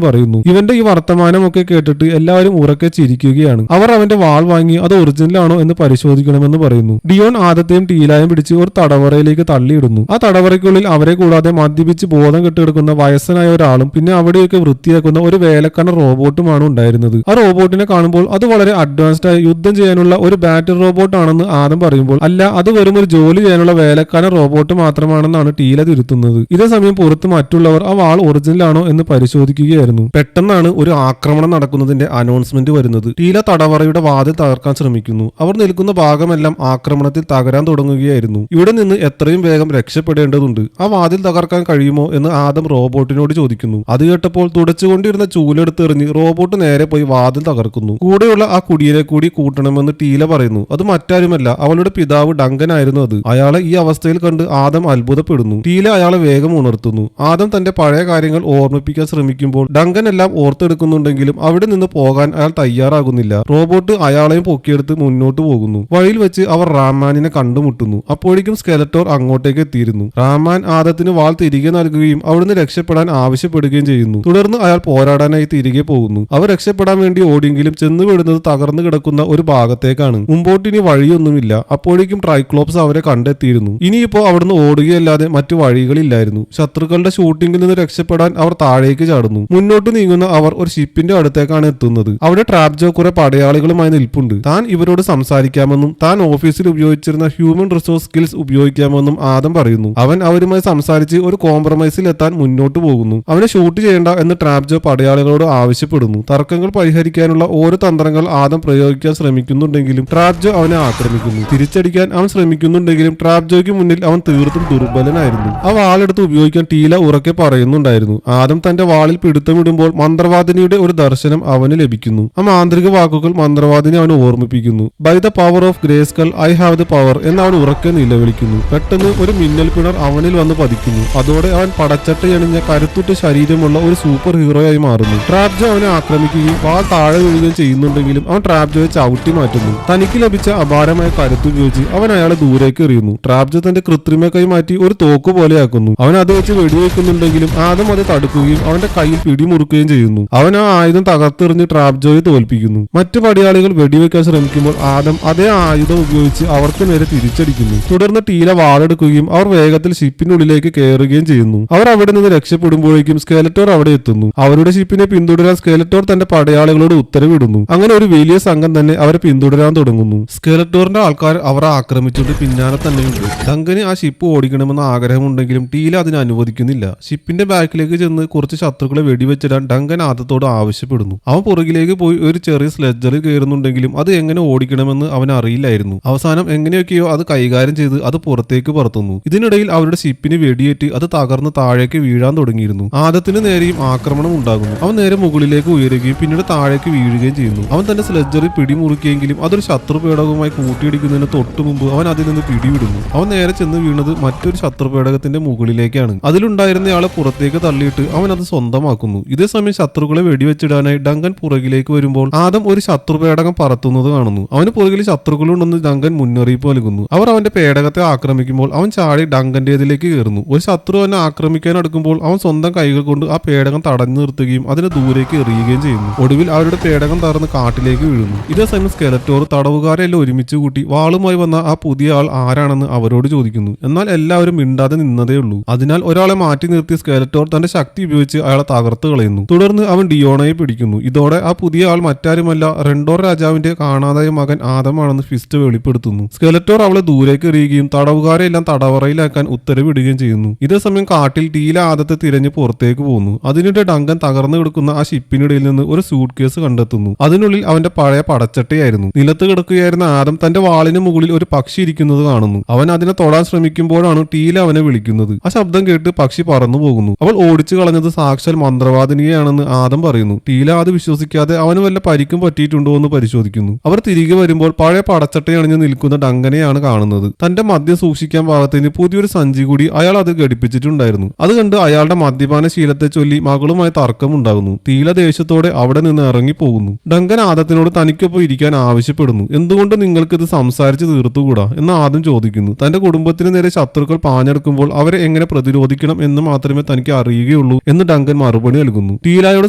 പറയുന്നു. ഇവന്റെ ഈ വർത്തമാനമൊക്കെ കേട്ടിട്ട് എല്ലാവരും ഉറക്കെ ചിരിക്കുകയാണ്. അവർ അവന്റെ വാൾ വാങ്ങി അത് ഒറിജിനലാണോ എന്ന് പരിശോധിക്കണമെന്ന് പറയുന്നു. ഡിയോൺ ആദത്തെയും ടീലായും പിടിച്ച് ഒരു തടവറയിലേക്ക് തള്ളിയിടുന്നു. ആ തടവറയ്ക്കുള്ളിൽ അവരെ കൂടാതെ മദ്യപിച്ച് ബോധം കെട്ടിടക്കുന്ന വയസ്സനായ ഒരാളും പിന്നെ അവിടെയൊക്കെ വൃത്തിയാക്കുന്ന ഒരു വേലക്കാരൻ റോബോട്ടുമാണ് ഉണ്ടായിരുന്നത്. ആ റോബോട്ടിനെ കാണുമ്പോൾ അത് വളരെ അഡ്വാൻസ്ഡ് ആയി യുദ്ധം ചെയ്യാനുള്ള ഒരു ബാറ്റിൽ റോബോട്ട് ആണെന്ന് ആദം പറയുമ്പോൾ അല്ല, അത് വെറും ഒരു ജോലി ചെയ്യാനുള്ള വേലക്കാരൻ റോബോട്ട് മാത്രമാണെന്നാണ് ടീല തിരുത്തുന്നത്. ഇതേ സമയം പുറത്ത് മറ്റുള്ളവർ ആ വാൾ ഒറിജിനൽ ആണോ എന്ന് പരിശോധിക്കുകയായിരുന്നു. പെട്ടെന്നാണ് ഒരു ആക്രമണം നടക്കുന്നതിന്റെ അനൗൺസ്മെന്റ് വരുന്നത്. ടീല തടവറയുടെ വാതിൽ തകർക്കാൻ ശ്രമിക്കുന്നു. അവർ നിൽക്കുന്ന ഭാഗമെല്ലാം ആക്രമണത്തിൽ തകരാൻ തുടങ്ങുകയായിരുന്നു. ഇവിടെ നിന്ന് എത്രയും വേഗം രക്ഷപ്പെടേണ്ടതുണ്ട്. ആ വാതിൽ തകർക്കാൻ കഴിയുമോ എന്ന് ആദം റോബോട്ടിനോട് ചോദിക്കുന്നു. അത് കേട്ടപ്പോൾ തുടച്ചുകൊണ്ടിരുന്ന ചൂലെടുത്തെറിഞ്ഞ് റോബോട്ട് നേരെ പോയി വാതിൽ തകർക്കുന്നു. കൂടെയുള്ള ആ കുടിയരെ കൂടി കൂട്ടണമെന്ന് ടീല പറയുന്നു. അത് മറ്റാരുമല്ല, അവളുടെ പിതാവ് ഡങ്കൻ ആയിരുന്നു അത്. അയാളെ ഈ അവസ്ഥയിൽ കണ്ട് ആദം അത്ഭുതപ്പെടുന്നു. ടീല അയാളെ വേഗം ഉണർത്തുന്നു. ആദം തന്റെ പഴയ കാര്യങ്ങൾ ഓർമ്മിപ്പിക്കാൻ ശ്രമിക്കുമ്പോൾ ഡങ്കൻ എല്ലാം ഓർത്തെടുക്കുന്നുണ്ടെങ്കിലും അവിടെ നിന്ന് പോകാൻ അയാൾ തയ്യാറാകുന്നില്ല. റോബോട്ട് അയാളെയും പൊക്കിയെടുത്ത് മുന്നോട്ട് പോകുന്നു. വഴിയിൽ വെച്ച് അവർ റാമാനിനെ കണ്ടുമുട്ടുന്നു. അപ്പോഴേക്കും സ്കെലറ്റോർ അങ്ങോട്ടേക്ക് എത്തിയിരുന്നു. റാമാൻ ആദത്തിന് വാൾ തിരികെ നൽകുകയും അവിടുന്ന് രക്ഷപ്പെടാൻ ആവശ്യപ്പെടുകയും ചെയ്യുന്നു. തുടർന്ന് അയാൾ പോരാടാനായി തിരികെ പോകുന്നു. അവർ രക്ഷപ്പെടാൻ വേണ്ടി ഓടിയെങ്കിലും ചെന്ന് വീഴുന്നത് തകർന്നു കിടക്കുന്ന ഒരു ഭാഗത്തേക്കാണ്. മുമ്പോട്ടിനി വഴിയൊന്നുമില്ല. അപ്പോഴേക്കും ട്രൈക്ലോപ്സ് അവരെ കണ്ടെത്തിയിരുന്നു. ഇനിയിപ്പോ അവിടുന്ന് ഓടുകയല്ലാതെ മറ്റു വഴികളില്ലായിരുന്നു. ശത്രുക്കളുടെ ഷൂട്ടിംഗിൽ നിന്ന് രക്ഷപ്പെടാൻ അവർ താഴേക്ക് ചാടുന്നു. മുന്നോട്ട് നീങ്ങുന്ന അവർ ഒരു ഷിപ്പിന്റെ അടുത്തേക്കാണ് എത്തുന്നത്. അവിടെ ട്രാപ്ജോ കുറെ പടയാളികളുമായി നിൽപ്പുണ്ട്. താൻ ഇവരോട് സംസാരിക്കാമെന്നും താൻ ഓഫീസിൽ ഉപയോഗിച്ചിരുന്ന ഹ്യൂമൻ റിസോഴ്സ് സ്കിൽസ് ഉപയോഗിക്കാമെന്നും ആദം പറയുന്നു. അവൻ അവരുമായി സംസാരിച്ച് ഒരു കോംപ്രമൈസിൽ എത്താൻ മുന്നോട്ട് പോകുന്നു. അവനെ ഷൂട്ട് ചെയ്യേണ്ട എന്ന് ട്രാപ്ജോ പടയാളികളോട് ആവശ്യപ്പെടുന്നു. തർക്കങ്ങൾ പരിഹരിക്കാനുള്ള ഓരോ തന്ത്രങ്ങൾ ആദം പ്രയോഗിക്കാൻ ശ്രമിക്കുന്നുണ്ടെങ്കിലും ട്രാപ്ജോ അവനെ ആക്രമിക്കുന്നു. തിരിച്ചടിക്കാൻ അവൻ ശ്രമിക്കുന്നുണ്ടെങ്കിലും ട്രാപ്ജോയ്ക്ക് മുന്നിൽ അവൻ തീർത്തും ദുർബലനായിരുന്നു. ആ വാളെടുത്ത് ഉപയോഗിക്കാൻ ടീല ഉറക്കെ പറയുന്നുണ്ടായിരുന്നു. ആദം തന്റെ വാളിൽ പിടുത്തമിടുമ്പോൾ മന്ത്രവാദിനിയുടെ ഒരു ദർശനം അവന് ലഭിക്കുന്നു. ആ മാന്ത്രിക വാക്കുകൾ മന്ത്രവാദിനി അവനെ ഓർമ്മിപ്പിക്കുന്നു. By the power of Grayskull I have the power എന്ന് അവൻ ഉറക്കെ നിലവിളിക്കുന്നു. പെട്ടെന്ന് ഒരു മിന്നൽ പിണർ അവനിൽ വന്ന് പതിക്കുന്നു. അതോടെ അവൻ പടച്ചട്ടയണിഞ്ഞ കരുത്തുറ്റ ശരീരമുള്ള ഒരു സൂപ്പർ ഹീറോയായി മാറുന്നു. ട്രാപ്ജോ അവനെ ആക്രമിക്കുകയും വാൾ താഴെ വീഴുകയും ചെയ്യുന്നുണ്ടെങ്കിലും അവൻ ട്രാപ്ജോയെ ചവിട്ടി മാറ്റുന്നു. തനിക്ക് ലഭിച്ച അപാരമായ കരുത്തുപയോഗിച്ച് അവൻ അയാളെ ദൂരേക്ക് എറിയുന്നു. ട്രാപ്ജോ തന്റെ കൃത്രിമ കൈ മാറ്റി ഒരു തോക്ക് പോലെയാക്കുന്നു. അവൻ അത് വെച്ച് വെടിവെക്കുന്നുണ്ടെങ്കിലും ആദം അത് തടുക്കുകയും അവന്റെ കയ്യിൽ പിടിമുറുക്കുകയും ചെയ്യുന്നു. അവൻ ആ ആയുധം തകർത്തെറിഞ്ഞ് ട്രാപ്ജോയെ തോൽപ്പിക്കുന്നു. മറ്റു പടയാളികൾ വെടിവെക്കാൻ ശ്രമിക്കുമ്പോൾ ആദം അതേ ആയുധം ഉപയോഗിച്ച് അവർക്ക് നേരെ തിരിച്ചടിക്കുന്നു. തുടർന്ന് ടീല വാളെടുക്കുകയും അവർ വേഗത്തിൽ ഷിപ്പിനുള്ളിലേക്ക് കയറുകയും ചെയ്യുന്നു. അവർ അവിടെ നിന്ന് രക്ഷപ്പെടുമ്പോഴേക്കും സ്കെലറ്റോർ അവിടെ എത്തുന്നു. അവരുടെ ഷിപ്പിനെ പിന്തുടരാൻ സ്കെലറ്റോർ തന്റെ പടയാളികളോട് ഉത്തരവിടുന്നു. അങ്ങനെ ഒരു വലിയ സംഘം തന്നെ അവരെ പിന്തുടരാൻ തുടങ്ങുന്നു. സ്കെലറ്റോറിന്റെ ആൾക്കാർ അവരെ ആക്രമിച്ചുകൊണ്ട് പിന്നാലെ തന്നെയുണ്ട്. ഡങ്കന് ആ ഷിപ്പ് ഓടിക്കണമെന്ന ആഗ്രഹമുണ്ടെങ്കിലും ടീല അതിന് അനുവദിക്കുന്നില്ല. ഷിപ്പിന്റെ ബാക്കിലേക്ക് ചെന്ന് കുറച്ച് ശത്രുക്കളെ വെടിവെച്ചിടാൻ ഡങ്കൻ ആദത്തോട് ആവശ്യപ്പെടുന്നു. അവൻ പുറകിലേക്ക് പോയി ഒരു ചെറിയ സ്ലെഡ്ജറിൽ കയറുന്നുണ്ടെങ്കിലും അത് എങ്ങനെ ഓടിക്കണമെന്ന് അവൻ അറിയില്ലായിരുന്നു. അവസാനം എങ്ങനെയൊക്കെയോ അത് കൈകാര്യം ചെയ്ത് അത് പുറത്തേക്ക് പറത്തുന്നു. ഇതിനിടയിൽ അവരുടെ ഷിപ്പിന് വെടിയേറ്റ് അത് തകർന്ന് താഴേക്ക് വീഴാൻ തുടങ്ങിയിരുന്നു. ആദത്തിന് നേരെയും ആക്രമണം ഉണ്ടാകുന്നു. അവൻ നേരെ മുകളിലേക്ക് ഉയരുകയും പിന്നീട് താഴേക്ക് വീഴുകയും ചെയ്യുന്നു. അവൻ തന്റെ സ്ലെഡ്ജറിൽ പിടിമുറുക്കിയെങ്കിലും അതൊരു ശത്രു പേടകവുമായി കൂട്ടിയിടിക്കുന്നതിന് തൊട്ടു മുമ്പ് അവൻ അതിൽ നിന്ന് പിടിവിടുന്നു. അവൻ നേരെ ചെന്ന് വീണത് മറ്റൊരു ശത്രു പേടകത്തിന്റെ മുകളിലേക്കാണ്. അതിലുണ്ടായിരുന്നയാളെ പുറത്തേക്ക് തള്ളിയിട്ട് അവൻ അത് സ്വന്തമാക്കുന്നു. ഇതേസമയം ശത്രുക്കളെ വെടിവെച്ചിടാനായി ഡങ്കൻ പുറകിലേക്ക് വരുമ്പോൾ ആദം ഒരു ശത്രു പേടകം പറത്തുന്നത് കാണുന്നു. അവന് പുറകിൽ ശത്രുക്കളുണ്ടെന്ന് ഡങ്കൻ മുന്നറിയിപ്പ് നൽകുന്നു. അവർ അവന്റെ പേടകത്തെ ആക്രമിക്കുമ്പോൾ അവൻ ചാടി ഡങ്കന്റേതിലേക്ക് കയറുന്നു. ഒരു ശത്രു അവനെ ആക്രമിക്കാൻ അടുക്കുമ്പോൾ അവൻ സ്വന്തം കൈകൾ കൊണ്ട് ആ പേടകം തടഞ്ഞു നിർത്തുകയും അതിനെ ദൂരേക്ക് എറിയുകയും ചെയ്യുന്നു. ഒടുവിൽ അവരുടെ പേടകം തകർന്ന് കാട്ടിലേക്ക് വീഴുന്നു. ഇതേസമയം സ്കെലറ്റോർ തടവുകാരെല്ലാം ഒരുമിച്ച് കൂട്ടി വാളുമായി വന്ന ആ പുതിയ ആൾ ആരാണെന്ന് അവരോട് ചോദിക്കുന്നു. എന്നാൽ എല്ലാവരും മിണ്ടാതെ നിന്നതേ ഉള്ളൂ. അതിനാൽ ഒരാളെ മാറ്റി നിർത്തി സ്കെലറ്റോർ തന്റെ ശക്തി ഉപയോഗിച്ച് അയാളെ തകർത്ത് കളയുന്നു. തുടർന്ന് അവൻ ഡിയോണയെ പിടിക്കുന്നു. ഇതോടെ ആ പുതിയ ആൾ മറ്റാരുമല്ല റെൻഡോർ രാജാവിന്റെ കാണാതായ മകൻ ആദമാണെന്ന് ഫിസ്റ്റ് വെളിപ്പെടുത്തുന്നു. സ്കെലറ്റോർ അവളെ ദൂരേക്ക് എറിയുകയും തടവുകാരെ എല്ലാം തടവറയിലാക്കാൻ ഉത്തരവിടുകയും ചെയ്യുന്നു. ഇതേസമയം കാട്ടിൽ ടീല ആദത്തെ തിരഞ്ഞ് പുറത്തേക്ക് പോകുന്നു. അതിനിടെ ഡങ്കൻ തകർന്നു കിടക്കുന്ന ആ ഷിപ്പിനിടയിൽ നിന്ന് ഒരു സൂട്ട് കേസ് കണ്ടെത്തുന്നു. അതിനുള്ളിൽ അവന്റെ പഴയ പടച്ചട്ടയായിരുന്നു. നിലത്ത് കിടക്കുകയായിരുന്ന ആദം തന്റെ വാളിന് മുകളിൽ ഒരു പക്ഷി ഇരിക്കുന്നത് കാണുന്നു. അവൻ അതിനെ തൊടാൻ ശ്രമിക്കുമ്പോഴാണ് ടീല അവനെ വിളിക്കുന്നത്. ആ ശബ്ദം കേട്ട് പക്ഷി പറന്നു പോകുന്നു. അവൾ ഓടിച്ചു കളഞ്ഞത് സാക്ഷാൽ മന്ത്രവാദിനിയാണെന്ന് ആദം പറയുന്നു. ടീല അത് വിശ്വസിക്കാതെ അവന് വല്ല പരിക്കും പറ്റിയിട്ടുണ്ടോ എന്ന് പരിശോധിക്കുന്നു. അവർ തിരികെ വരുമ്പോൾ പഴയ പടച്ചട്ടയണിഞ്ഞ് നിൽക്കുന്ന ഡങ്കനെയാണ് കാണുന്നത്. തന്റെ മദ്യം സൂക്ഷിക്കാൻ പാകത്തിന് പുതിയൊരു സഞ്ചി കൂടി അയാൾ അത് ഘടിപ്പിച്ചിട്ടുണ്ടായിരുന്നു. അത് കണ്ട് അയാളുടെ മദ്യപാന ശീലത്തെ ചൊല്ലി മകളുമായി തർക്കമുണ്ടാകുന്നു. ടീല ദേഷ്യത്തോടെ അവിടെ നിന്ന് ഇറങ്ങിപ്പോകുന്നു. ഡങ്കൻ ആദത്തിനോട് തനിക്കൊപ്പം ഇരിക്കാൻ ആവശ്യപ്പെടുന്നു. എന്തുകൊണ്ട് നിങ്ങൾക്ക് ഇത് സംസാരിച്ച് തീർത്തുകൂടാ എന്ന് ആദം ചോദിക്കുന്നു. തന്റെ കുടുംബത്തിന് നേരെ ശത്രുക്കൾ പാഞ്ഞെടുക്കുമ്പോൾ അവരെ എങ്ങനെ പ്രതിരോധിക്കണം എന്ന് മാത്രമേ തനിക്ക് തനിക്ക് അറിയുകയുള്ളൂ എന്ന് ഡങ്കൻ മറുപടി നൽകുന്നു. ടീലയോട്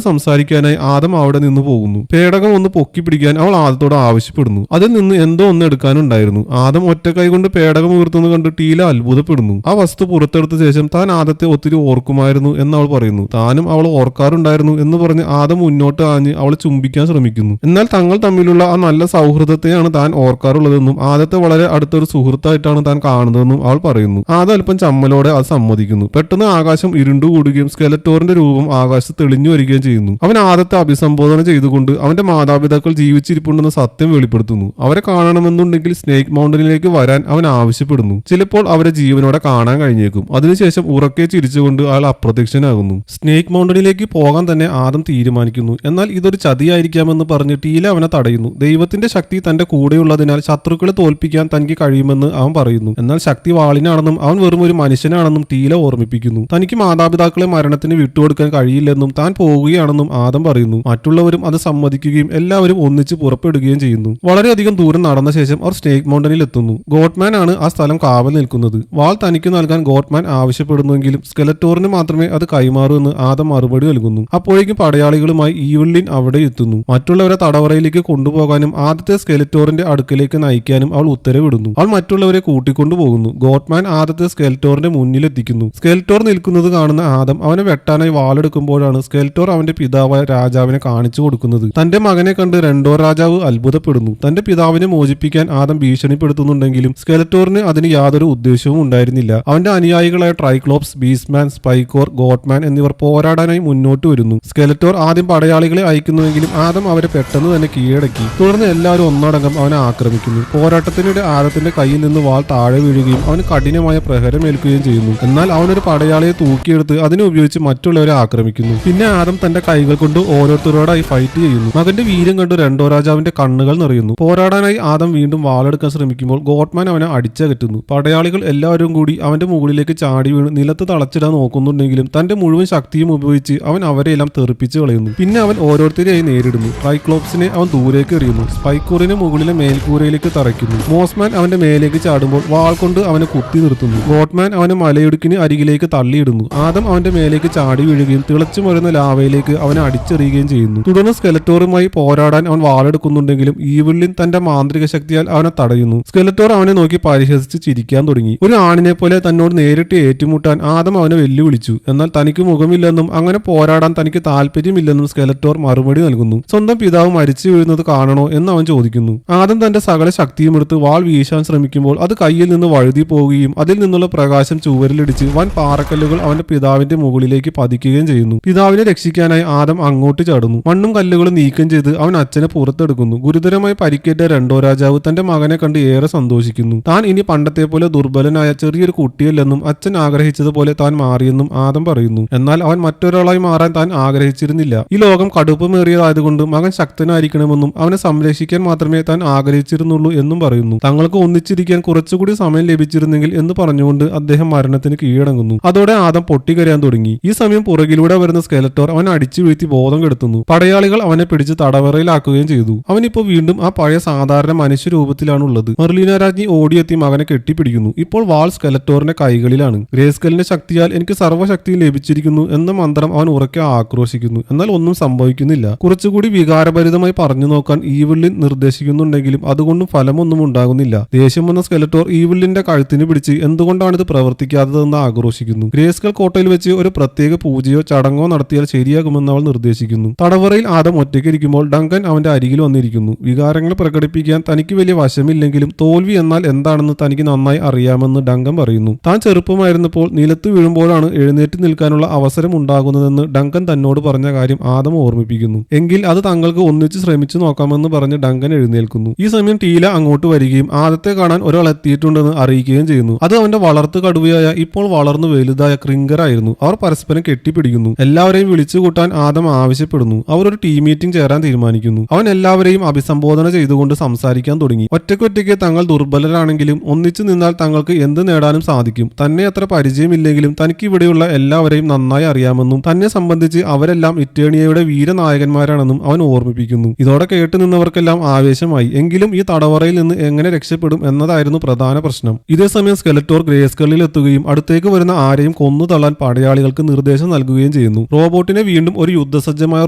സംസാരിക്കാനായി ആദം അവിടെ നിന്ന് പോകുന്നു. പേടകം ഒന്ന് പൊക്കി പിടിക്കാൻ അവൾ ആദത്തോട് ആവശ്യപ്പെടുന്നു. അതിൽ നിന്ന് എന്തോ ഒന്ന് എടുക്കാനുണ്ടായിരുന്നു. ആദം ഒറ്റ കൈ കൊണ്ട് പേടകം ഉയർത്തുന്നത് കണ്ട് ടീല അത്ഭുതപ്പെടുന്നു. ആ വസ്തു പുറത്തെടുത്ത ശേഷം താൻ ആദത്തെ ഒത്തിരി ഓർക്കുമായിരുന്നു എന്ന് അവൾ പറയുന്നു. താനും അവൾ ഓർക്കാറുണ്ടായിരുന്നു എന്ന് പറഞ്ഞ് ആദം മുന്നോട്ട് ആഞ്ഞ് അവളെ ചുംബിക്കാൻ ശ്രമിക്കുന്നു. എന്നാൽ തങ്ങൾ തമ്മിലുള്ള ആ നല്ല സൗഹൃദത്തെയാണ് താൻ ഓർക്കാറുള്ളതെന്നും ആദത്തെ വളരെ അടുത്തൊരു സുഹൃത്തായിട്ടാണ് താൻ കാണുന്നതെന്നും അവൾ പറയുന്നു. ആദം അല്പം ചമ്മലോടെ അത് സമ്മതിക്കുന്നു. പെട്ടെന്ന് ആകാശം ഇരുണ്ടുകൂടുകയും സ്കെലറ്റോറിന്റെ രൂപം ആകാശത്ത് തെളിഞ്ഞു വരികയും ചെയ്യുന്നു. അവൻ ആദത്തെ അഭിസംബോധന ചെയ്തുകൊണ്ട് അവന്റെ മാതാപിതാക്കൾ ജീവിച്ചിരിപ്പുണ്ടെന്ന സത്യം വെളിപ്പെടുത്തുന്നു. അവരെ കാണണമെന്നുണ്ടെങ്കിൽ സ്നേക്ക് മൗണ്ടനിലേക്ക് വരാൻ അവൻ ആവശ്യപ്പെടുന്നു. ചിലപ്പോൾ അവരെ ജീവനോടെ കാണാൻ കഴിഞ്ഞേക്കും. അതിനുശേഷം ഉറക്കെ ചിരിച്ചുകൊണ്ട് അയാൾ അപ്രത്യക്ഷനാകുന്നു. സ്നേക്ക് മൗണ്ടനിലേക്ക് പോകാൻ തന്നെ ആദം തീരുമാനിക്കുന്നു. എന്നാൽ ഇതൊരു ചതിയായിരിക്കാമെന്ന് പറഞ്ഞ് ടീല അവനെ തടയുന്നു. ദൈവത്തിന്റെ ശക്തി തന്റെ കൂടെയുള്ളതിനാൽ ശത്രുക്കളെ തോൽപ്പിക്കാൻ തനിക്ക് കഴിയുമെന്ന് അവൻ പറയുന്നു. എന്നാൽ ശക്തി വാളിനാണെന്നും അവൻ വെറും ഒരു മനുഷ്യനാണെന്നും ടീല ഓർമ്മിപ്പിക്കുന്നു. തനിക്ക് മാതാപിതാക്കളെ മരണത്തിന് വിട്ടുകൊടുക്കാൻ കഴിയില്ലെന്നും താൻ പോവുകയാണെന്നും ആദം പറയുന്നു. മറ്റുള്ളവരും അത് സമ്മതിക്കുകയും എല്ലാവരും ഒന്നിച്ച് പുറപ്പെടുകയും ചെയ്യുന്നു. വളരെയധികം ദൂരം നടന്ന ശേഷം അവർ സ്നേക്ക് മൗണ്ടനിൽ എത്തുന്നു. ഗോട്ട്മാൻ ആണ് ആ സ്ഥലം കാവൽ നിൽക്കുന്നത്. വാൾ തനിക്ക് നൽകാൻ ഗോട്ട്മാൻ ആവശ്യപ്പെടുന്നുവെങ്കിലും സ്കെലറ്റോറിന് മാത്രമേ അത് കൈമാറൂ എന്ന് ആദം മറുപടി നൽകുന്നു. അപ്പോഴേക്കും പടയാളികളുമായി ഈവിളിൻ അവിടെ എത്തുന്നു. മറ്റുള്ളവരെ തടവറയിലേക്ക് കൊണ്ടുപോകാനും ആദ്യത്തെ സ്കെലറ്റോറിന്റെ അടുക്കലേക്ക് നയിക്കാനും അവൾ ഉത്തരവിടുന്നു. അവൾ മറ്റുള്ളവരെ കൂട്ടിക്കൊണ്ടുപോകുന്നു. ഗോട്ട്മാൻ ആദ്യത്തെ സ്കെലറ്റോറിന്റെ മുന്നിലെത്തിക്കുന്നു. സ്കെലറ്റോർ നിൽക്കുന്നത് കാണുന്ന ആദം അവനെ വെട്ടാനായി വാളെടുക്കുമ്പോഴാണ് സ്കെലറ്റോർ അവന്റെ പിതാവായ രാജാവിനെ കാണിച്ചു കൊടുക്കുന്നത്. തന്റെ മകനെ കണ്ട് രണ്ടോ രാജാവ് അത്ഭുതപ്പെടുന്നു. തന്റെ പിതാവിനെ മോചിപ്പിക്കാൻ ആദം ഭീഷണിപ്പെടുത്തുന്നുണ്ടെങ്കിലും സ്കെലറ്റോറിന് അതിന് യാതൊരു ഉദ്ദേശവും ഉണ്ടായിരുന്നില്ല. അവന്റെ അനുയായികളായ ട്രൈക്ലോപ്സ്, ബീസ്മാൻ, സ്പൈക്കോർ, ഗോട്ട്മാൻ എന്നിവർ പോരാടാനായി മുന്നോട്ട് വരുന്നു. സ്കെലറ്റോർ ആദ്യം പടയാളികളെ അയക്കുന്നുവെങ്കിലും ആദം അവരെ പെട്ടെന്ന് തന്നെ കീഴടക്കി. തുടർന്ന് എല്ലാവരും ഒന്നടങ്കം അവനെ ആക്രമിക്കുന്നു. പോരാട്ടത്തിനിടെ ആദത്തിന്റെ കയ്യിൽ നിന്ന് വാൾ താഴെ വീഴുകയും അവന് കഠിനമായ പ്രഹരമേൽക്കുകയും ചെയ്യുന്നു. എന്നാൽ അവനൊരു പടയാളിയെ തൂക്കിയെടുത്ത് അതിനെ ഉപയോഗിച്ച് മറ്റുള്ളവരെ ആക്രമിക്കുന്നു. പിന്നെ ആദം തന്റെ കൈകൾ കൊണ്ട് ഓരോരുത്തരോടായി ഫൈറ്റ് ചെയ്യുന്നു. മകന്റെ വീര്യം കണ്ട് രണ്ടോ രാജാവിന്റെ കണ്ണുകൾ നിറയുന്നു. പോരാടാനായി ആദം വീണ്ടും വാളെടുക്കാൻ ശ്രമിക്കുമ്പോൾ ഗോട്ട്മാൻ അവനെ അടിച്ചകറ്റുന്നു. പടയാളികൾ എല്ലാവരും കൂടി അവന്റെ മുകളിലേക്ക് ചാടി വീണ് നിലത്ത് തളച്ചിടാൻ നോക്കുന്നുണ്ടെങ്കിലും തന്റെ മുഴുവൻ ശക്തിയും ഉപയോഗിച്ച് അവൻ അവരെല്ലാം തെറിപ്പിച്ച് കളയുന്നു. പിന്നെ അവൻ ഓരോരുത്തരെയായി നേരിടുന്നു. ട്രൈക്ലോപ്സിനെ അവൻ ദൂരേക്ക് എറിയുന്നു. സ്പൈക്കോറിനെ മുകളിലെ മേൽക്കൂരയിലേക്ക് തറയ്ക്കുന്നു. മോസ്മാൻ അവന്റെ മേലേക്ക് ചാടുമ്പോൾ വാൾ കൊണ്ട് അവനെ കുത്തി നിർത്തുന്നു. ഗോട്ട്മാൻ അവനെ മലയിടുക്കിന് അരികിലേക്ക് തള്ളിയിടുന്നു. ആദം അവന്റെ മേലേക്ക് ചാടി വീഴുകയും തിളച്ചു മരുന്ന ലാവയിലേക്ക് അവനെ അടിച്ചെറിയുകയും ചെയ്യുന്നു. തുടർന്ന് സ്കെലറ്റോറുമായി പോരാടാൻ അവൻ വാളെടുക്കുന്നുണ്ടെങ്കിലും ഈവിളിൻ തന്റെ മാന്ത്രിക ശക്തിയാൽ അവനെ തടയുന്നു. സ്കെലറ്റോർ അവനെ നോക്കി പരിഹസിച്ച് ചിരിക്കാൻ തുടങ്ങി. ഒരു ആണിനെ പോലെ തന്നോട് നേരിട്ട് ഏറ്റുമുട്ടാൻ ആദം അവനെ വെല്ലുവിളിച്ചു. എന്നാൽ തനിക്ക് മുഖമില്ലെന്നും അങ്ങനെ പോരാടാൻ തനിക്ക് താല്പര്യമില്ലെന്നും സ്കെലറ്റോർ മറുപടി നൽകുന്നു. സ്വന്തം പിതാവ് മരിച്ചു വീഴുന്നത് കാണണോ എന്ന് അവൻ ചോദിക്കുന്നു. ആദം തന്റെ സകല ശക്തിയും എടുത്ത് വാൾ വീശാൻ ശ്രമിക്കുമ്പോൾ അത് കയ്യിൽ നിന്ന് വഴുതി പോവുകയും അതിൽ നിന്നുള്ള പ്രകാശം ചുവരിലിടിച്ച് വൻ പാറക്കല്ലുകൾ അവന്റെ പിതാവിന്റെ മുകളിലേക്ക് പതിക്കുകയും ചെയ്യുന്നു. പിതാവിനെ രക്ഷിക്കാനായി ആദം അങ്ങോട്ട് ചാടുന്നു. മണ്ണും കല്ലുകളും നീക്കം ചെയ്ത് അവൻ അച്ഛനെ പുറത്തെടുക്കുന്നു. ഗുരുതരമായി പരിക്കേറ്റ രണ്ടോ രാജാവ് തന്റെ മകനെ കണ്ട് ഏറെ സന്തോഷിക്കുന്നു. താൻ ഇനി പണ്ടത്തെ പോലെ ദുർബലനായ ചെറിയൊരു കുട്ടിയല്ലെന്നും അച്ഛൻ ആഗ്രഹിച്ചതുപോലെ താൻ മാറിയെന്നും ആദം പറയുന്നു. എന്നാൽ അവൻ മറ്റൊരാളായി മാറാൻ താൻ ആഗ്രഹിച്ചിരുന്നില്ല. ഈ ലോകം കടുപ്പമേറിയതായതുകൊണ്ട് മകൻ ശക്തനായിരിക്കണമെന്നും അവനെ സംരക്ഷിക്കാൻ മാത്രമേ താൻ ആഗ്രഹിച്ചിരുന്നുള്ളൂ എന്നും പറയുന്നു. തങ്ങൾക്ക് ഒന്നിച്ചിരിക്കാൻ കുറച്ചുകൂടി സമയം ലഭിച്ചിരുന്നെങ്കിൽ എന്ന് പറഞ്ഞുകൊണ്ട് അദ്ദേഹം മരണത്തിന് കീഴടങ്ങുന്നു. അതോടെ ആദം പൊട്ടിക്കരയാൻ തുടങ്ങി. ഈ സമയം പുറകിലൂടെ വരുന്ന സ്കെലറ്റോർ അവൻ അടിച്ചു വീഴ്ത്തി ബോധം കെടുത്തുന്നു. പടയാളികൾ അവനെ പിടിച്ച് തടവറയിലാക്കുകയും ചെയ്തു. അവനിപ്പോ വീണ്ടും ആ പഴയ സാധാരണ മനുഷ്യരൂപത്തിലാണുള്ളത്. മെർലീന രാജ്ഞി ഓടിയെത്തി മകനെ കെട്ടിപ്പിടിക്കുന്നു. ഇപ്പോൾ വാൾ സ്കെലറ്റോറിന്റെ കൈകളിലാണ്. ഗ്രേസ്കലിന്റെ ശക്തിയാൽ എനിക്ക് സർവ്വശക്തിയും ലഭിച്ചിരിക്കുന്നു എന്ന മന്ത്രം അവൻ ഉറക്കെ ആക്രോശിക്കുന്നു. എന്നാൽ ഒന്നും സംഭവിക്കുന്നില്ല. കുറച്ചുകൂടി വികാരഭരിതമായി പറഞ്ഞു നോക്കാൻ ഈവിളിൻ നിർദ്ദേശിക്കുന്നുണ്ടെങ്കിലും അതുകൊണ്ടും ഫലമൊന്നും ഉണ്ടാകുന്നില്ല. ദേഷ്യം വന്ന സ്കെലറ്റോർ ഈവിളിന്റെ കഴുത്തിന് പിടിച്ച് എന്തുകൊണ്ടാണ് ഇത് പ്രവർത്തിക്കാത്തതെന്ന് ആക്രോശിക്കുന്നു. ഗ്രേസ്കൽ കോട്ടയിൽ വെച്ച് ഒരു പ്രത്യേക പൂജയോ ചടങ്ങോ നടത്തിയാൽ ശരിയാകുമെന്ന് അവൾ നിർദ്ദേശിക്കുന്നു. തടവറയിൽ ആദം ഒറ്റയ്ക്കിരിക്കുമ്പോൾ ഡങ്കൻ അവന്റെ അരികിൽ വന്നിരിക്കുന്നു. വികാരങ്ങൾ പ്രകടിപ്പിക്കാൻ തനിക്ക് വലിയ വശമില്ലെങ്കിലും തോൽവി എന്നാൽ എന്താണെന്ന് തനിക്ക് നന്നായി അറിയാമെന്ന് ഡങ്കൻ പറയുന്നു. താൻ ചെറുപ്പമായിരുന്നപ്പോൾ നിലത്ത് വീഴുമ്പോഴാണ് എഴുന്നേറ്റ് നിൽക്കാനുള്ള അവസരം ഉണ്ടാകുന്നതെന്ന് ഡങ്കൻ തന്നോട് പറഞ്ഞ കാര്യം ആദം ഓർമ്മിപ്പിക്കുന്നു. എങ്കിൽ അത് തങ്ങൾക്ക് ഒന്നിച്ച് ശ്രമിച്ചു നോക്കാമെന്ന് പറഞ്ഞ് ഡങ്കൻ എഴുന്നേൽക്കുന്നു. ഈ സമയം ടീല അങ്ങോട്ട് വരികയും ആദത്തെ കാണാൻ ഒരാൾ എത്തിയിട്ടുണ്ടെന്ന് അറിയിക്കുകയും ചെയ്യുന്നു. അത് അവന്റെ വളർത്തു കടുവയായ ഇപ്പോൾ വളർന്നു വലുതായ ക്രിങ്കറായിരുന്നു. അവർ പരസ്പരം കെട്ടിപ്പിടിക്കുന്നു. എല്ലാവരെയും വിളിച്ചു കൂട്ടാൻ ആദം ആവശ്യപ്പെടുന്നു. അവർ ഒരു ടീം മീറ്റിംഗ് ചേരാൻ തീരുമാനിക്കുന്നു. അവൻ എല്ലാവരെയും അഭിസംബോധന ചെയ്തുകൊണ്ട് സംസാരിക്കാൻ തുടങ്ങി. ഒറ്റയ്ക്കൊറ്റയ്ക്ക് തങ്ങൾ ദുർബലരാണെങ്കിലും ഒന്നിച്ചു നിന്നാൽ തങ്ങൾക്ക് എന്ത് നേടാനും സാധിക്കും. തന്നെ അത്ര പരിചയമില്ലെങ്കിലും തനിക്ക് ഇവിടെയുള്ള എല്ലാവരെയും നന്നായി അറിയാമെന്നും തന്നെ സംബന്ധിച്ച് അവരെല്ലാം ഇറ്റേണിയയുടെ വീരനായകന്മാരാണെന്നും അവൻ ഓർമ്മിപ്പിക്കുന്നു. ഇതോടെ കേട്ടു നിന്നവർക്കെല്ലാം ആവേശമായി. എങ്കിലും ഈ തടവറയിൽ നിന്ന് എങ്ങനെ രക്ഷപ്പെടും എന്നതായിരുന്നു പ്രധാന പ്രശ്നം. ഇതേസമയം സ്കെലറ്റോർ ഗ്രേസ്കലിൽ എത്തുകയും അടുത്തേക്ക് വരുന്ന ആരെയും കൊന്നു തള്ളാൻ പടയാളികൾക്ക് നിർദ്ദേശം നൽകുകയും ചെയ്യുന്നു. റോബോട്ടിനെ വീണ്ടും ഒരു യുദ്ധസജ്ജമായ